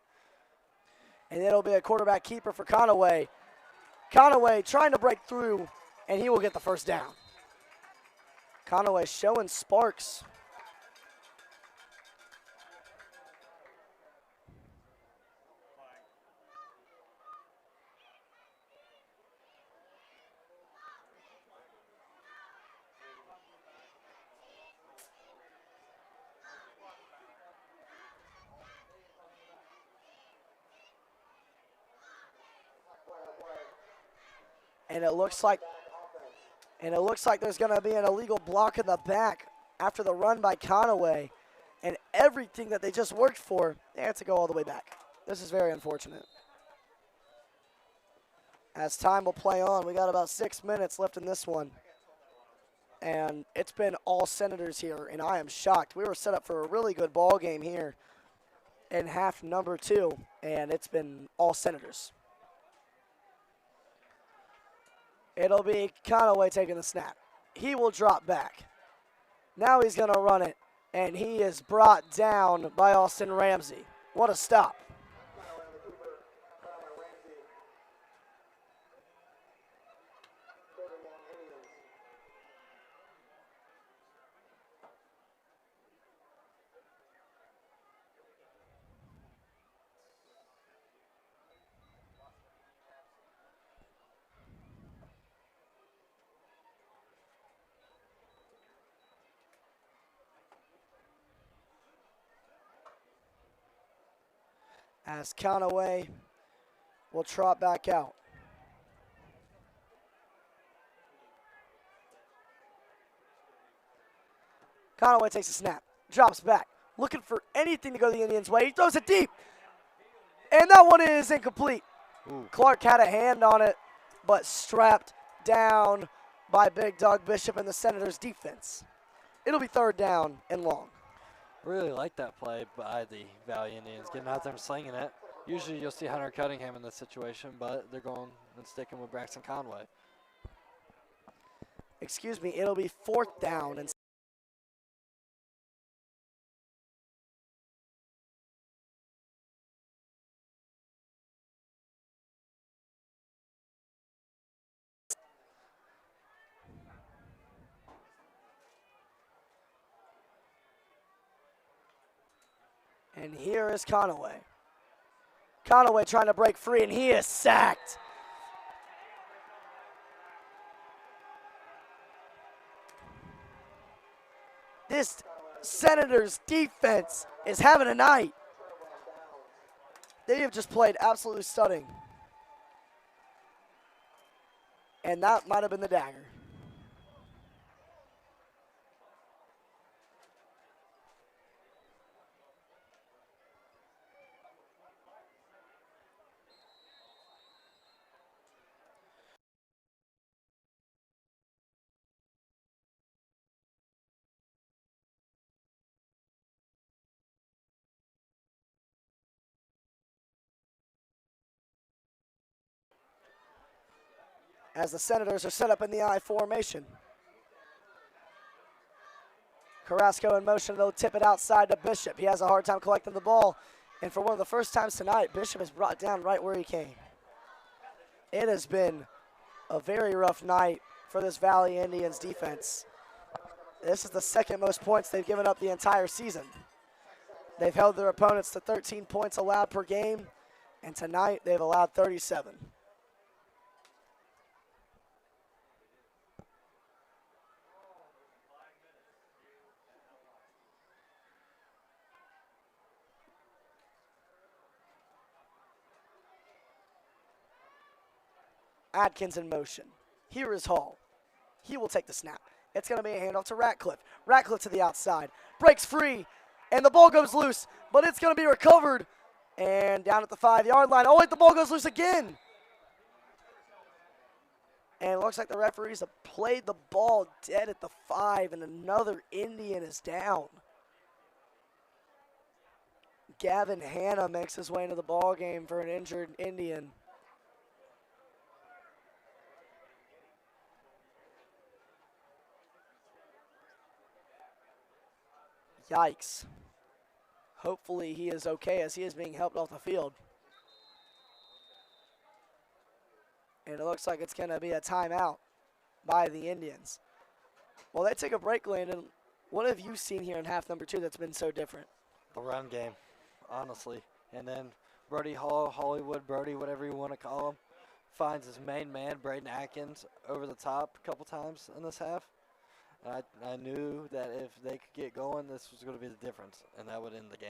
And it'll be a quarterback keeper for Conaway. Conaway trying to break through, and he will get the first down. Conaway showing sparks. And it looks like there's going to be an illegal block in the back after the run by Conaway. And everything that they just worked for, they had to go all the way back. This is very unfortunate. As time will play on, we got about 6 minutes left in this one. And it's been all Senators here, and I am shocked. We were set up for a really good ball game here in half number 2, and it's been all Senators. It'll be Conaway taking the snap. He will drop back. Now he's going to run it, and he is brought down by Austin Ramsey. What a stop. Conaway on the keeper. Front of my Ramsey. Third and long, Indians. As Conaway will trot back out. Conaway takes a snap, drops back, looking for anything to go the Indians' way. He throws it deep, and that one is incomplete. Ooh. Clark had a hand on it, but strapped down by Big Dog Bishop and the Senators' defense. It'll be third down and long. Really like that play by the Valley Indians, getting out there and slinging it. Usually you'll see Hunter Cunningham in this situation, but they're going and sticking with Braxton Conway. Excuse me, it'll be fourth down and here is Conaway. Conaway trying to break free, and he is sacked. This Senators defense is having a night. They have just played absolutely stunning. And that might have been the dagger. As the Senators are set up in the I formation. Carrasco in motion, they'll tip it outside to Bishop. He has a hard time collecting the ball. And for one of the first times tonight, Bishop is brought down right where he came. It has been a very rough night for this Valley Indians defense. This is the second most points they've given up the entire season. They've held their opponents to 13 points allowed per game, and tonight they've allowed 37. Adkins in motion. Here is Hall. He will take the snap. It's going to be a handoff to Ratcliffe. Ratcliffe to the outside. Breaks free, and the ball goes loose, but it's going to be recovered. And down at the 5-yard line. Oh, wait, the ball goes loose again. And it looks like the referees have played the ball dead at the 5, and another Indian is down. Gavin Hanna makes his way into the ball game for an injured Indian. Yikes. Hopefully he is okay as he is being helped off the field. And it looks like it's going to be a timeout by the Indians. Well, they take a break, Landon. What have you seen here in half number 2 that's been so different? The run game, honestly. And then Brody Hall, Hollywood Brody, whatever you want to call him, finds his main man, Braden Atkins, over the top a couple times in this half. And I knew that if they could get going, this was going to be the difference, and that would end the game.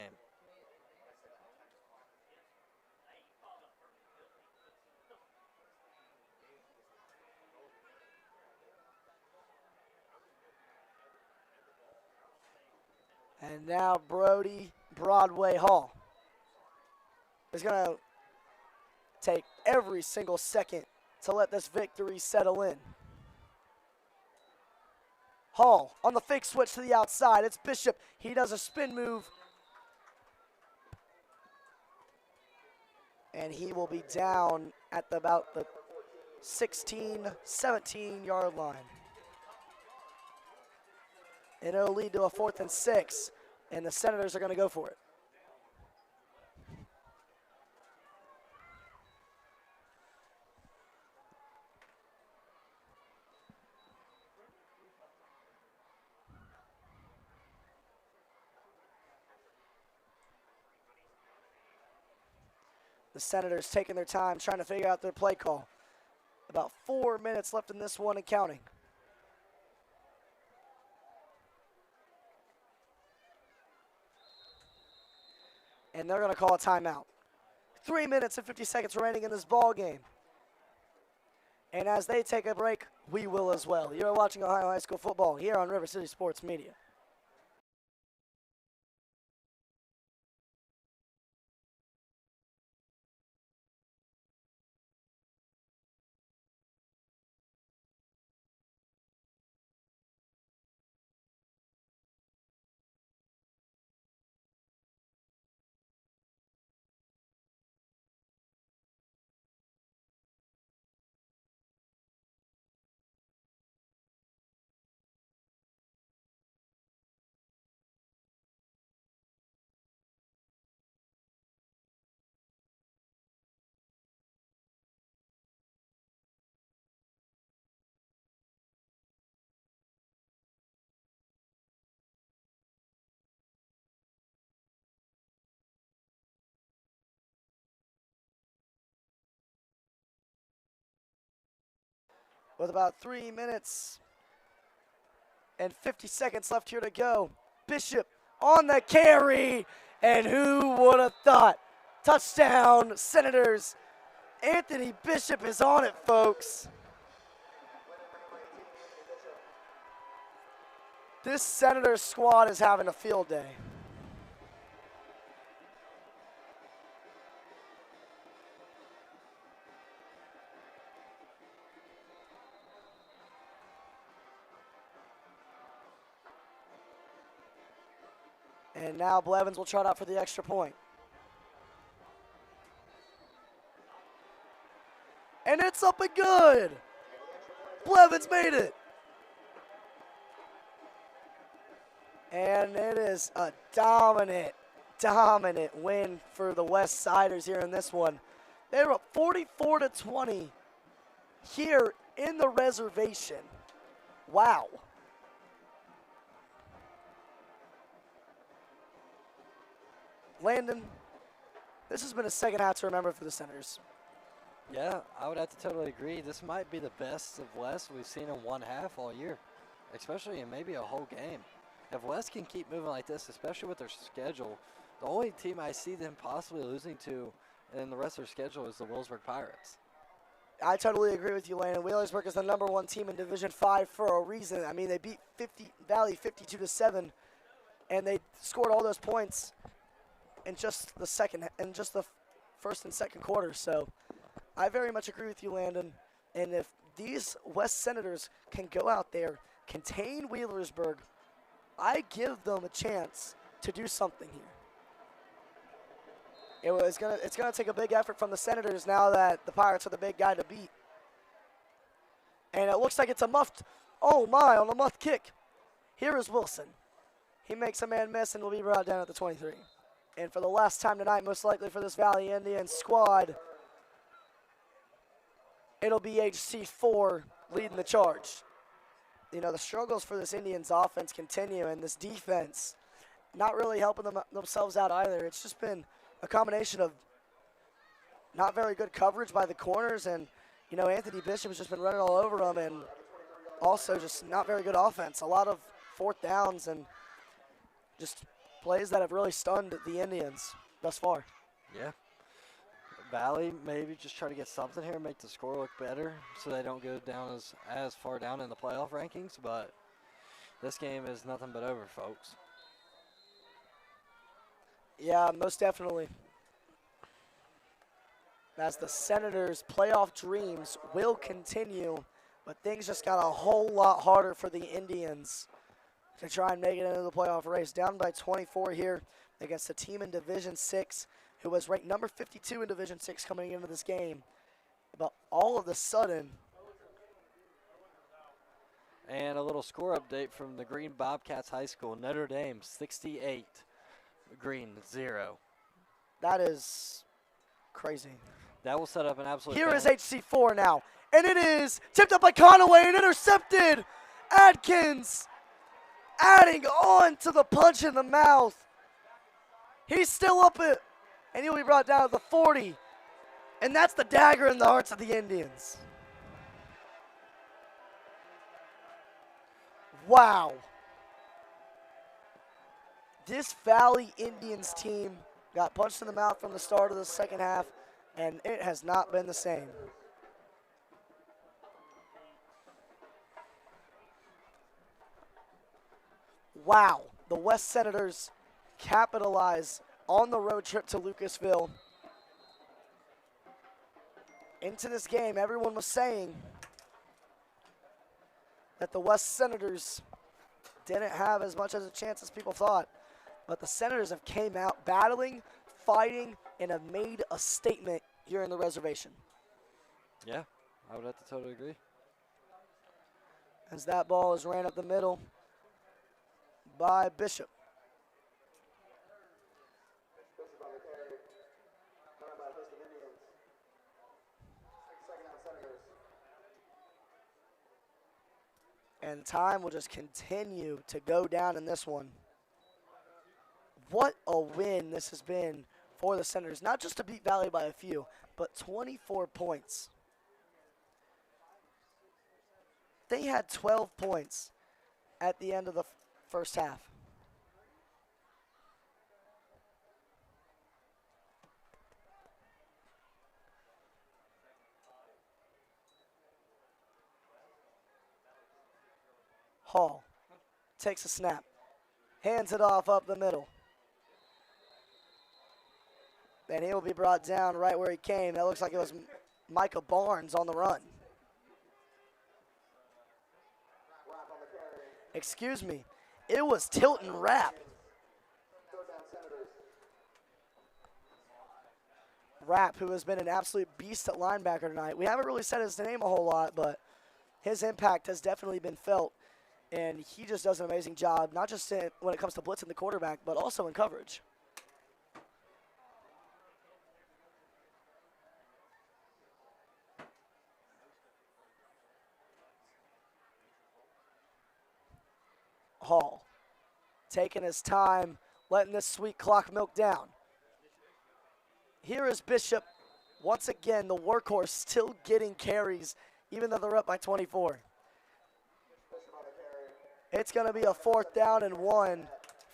And now Brody Broadway Hall is going to take every single second to let this victory settle in. Hall on the fake switch to the outside. It's Bishop. He does a spin move. And he will be down at about the 16, 17-yard line. And it'll lead to a 4th and 6, and the Senators are going to go for it. The Senators taking their time trying to figure out their play call. About 4 minutes left in this one and counting. And they're going to call a timeout. 3 minutes and 50 seconds remaining in this ball game. And as they take a break, we will as well. You're watching Ohio High School football here on River City Sports Media. With about 3 minutes and 50 seconds left here to go. Bishop on the carry, and who would have thought? Touchdown, Senators. Anthony Bishop is on it, folks. This Senators squad is having a field day. And now Blevins will trot out for the extra point. And it's up and good. Blevins made it. And it is a dominant win for the West Siders here in this one. They were up 44-20 here in the reservation. Wow. Landon, this has been a second half to remember for the Senators. Yeah, I would have to totally agree. This might be the best of West we've seen in one half all year, especially in maybe a whole game. If West can keep moving like this, especially with their schedule, the only team I see them possibly losing to in the rest of their schedule is the Willsburg Pirates. I totally agree with you, Landon. Wheelersburg is the #1 team in Division 5 for a reason. I mean, they beat Valley 52-7, and they scored all those points in just the first and second quarter. So I very much agree with you, Landon. And if these West Senators can go out there, contain Wheelersburg, I give them a chance to do something here. It's gonna take a big effort from the Senators now that the Pirates are the big guy to beat. And it looks like it's a muffed, oh my, on a muffed kick. Here is Wilson. He makes a man miss and will be brought down at the 23. And for the last time tonight, most likely for this Valley Indians squad, it'll be HC4 leading the charge. You know, the struggles for this Indians offense continue, and this defense not really helping themselves out either. It's just been a combination of not very good coverage by the corners, and, you know, Anthony Bishop has just been running all over them, and also just not very good offense. A lot of fourth downs and just plays that have really stunned the Indians thus far. Yeah. Valley maybe just try to get something here, make the score look better so they don't go down as far down in the playoff rankings, but this game is nothing but over, folks. Yeah, most definitely. As the Senators' playoff dreams will continue, but things just got a whole lot harder for the Indians to try and make it into the playoff race. Down by 24 here against a team in Division 6 who was ranked number 52 in Division 6 coming into this game. But all of a sudden. And a little score update from the Green Bobcats High School. Notre Dame 68, Green 0. That is crazy. That will set up an absolute. Here is HC4 now. And it is tipped up by Conaway and intercepted. Adkins adding on to the punch in the mouth. He's still up it, and he'll be brought down to the 40. And that's the dagger in the hearts of the Indians. Wow. This Valley Indians team got punched in the mouth from the start of the second half, and it has not been the same. Wow, the West Senators capitalize on the road trip to Lucasville. Into this game, everyone was saying that the West Senators didn't have as much as a chance as people thought. But the Senators have came out battling, fighting, and have made a statement here in the reservation. Yeah, I would have to totally agree. As that ball is ran up the middle by Bishop. Bishop on the carry. Run by Houston Indians. Second down Senators. And time will just continue to go down in this one. What a win this has been for the Senators. Not just to beat Valley by a few, but 24 points. They had 12 points at the end of the first half. Hall takes a snap, hands it off up the middle. And he will be brought down right where he came. That looks like it was Micah Barnes on the run. Excuse me. It was Tilton Rapp. Rapp, who has been an absolute beast at linebacker tonight. We haven't really said his name a whole lot, but his impact has definitely been felt. And he just does an amazing job, not just when it comes to blitzing the quarterback, but also in coverage. Hall taking his time, letting this sweet clock milk down. Here is Bishop. Once again, the workhorse still getting carries, even though they're up by 24. It's going to be a 4th down and 1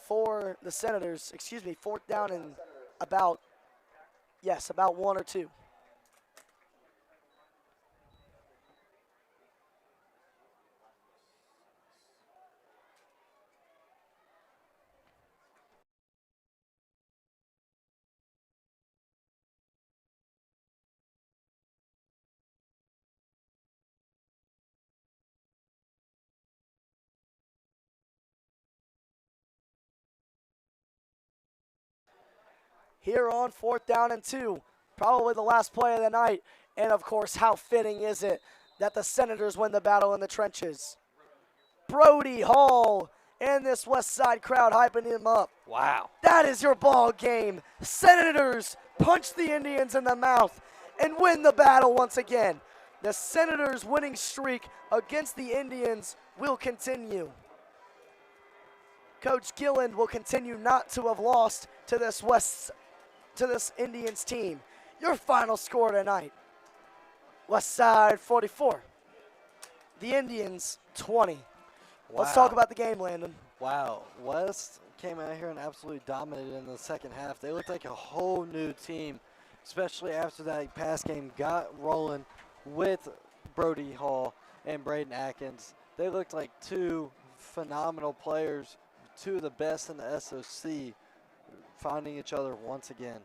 for the Senators. Excuse me, 4th down and about 1 or 2. here on 4th down and 2. Probably the last play of the night. And, of course, how fitting is it that the Senators win the battle in the trenches? Brody Hall and this West Side crowd hyping him up. Wow. That is your ball game. Senators punch the Indians in the mouth and win the battle once again. The Senators' winning streak against the Indians will continue. Coach Gilland will continue not to have lost to this Indians team. Your final score tonight: West Side 44, the Indians 20. Let's talk about the game, Landon. Wow, West came out here and absolutely dominated in the second half. They looked like a whole new team, especially after that pass game got rolling with Brody Hall and Braden Atkins. They looked like two phenomenal players, two of the best in the SOC, finding each other once again.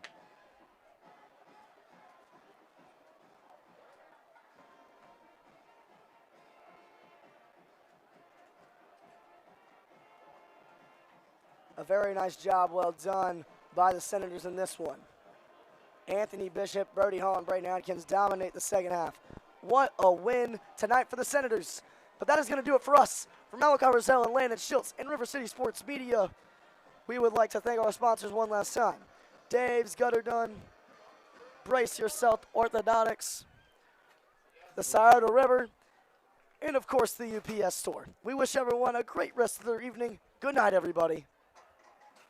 A very nice job, well done by the Senators in this one. Anthony Bishop, Brody Hall, and Braden Atkins dominate the second half. What a win tonight for the Senators. But that is going to do it for us. From Malachi Rosell and Landon Schultz and River City Sports Media, we would like to thank our sponsors one last time. Dave's Gutter Done, Brace Yourself Orthodontics, the Scioto River, and of course the UPS store. We wish everyone a great rest of their evening. Good night, everybody.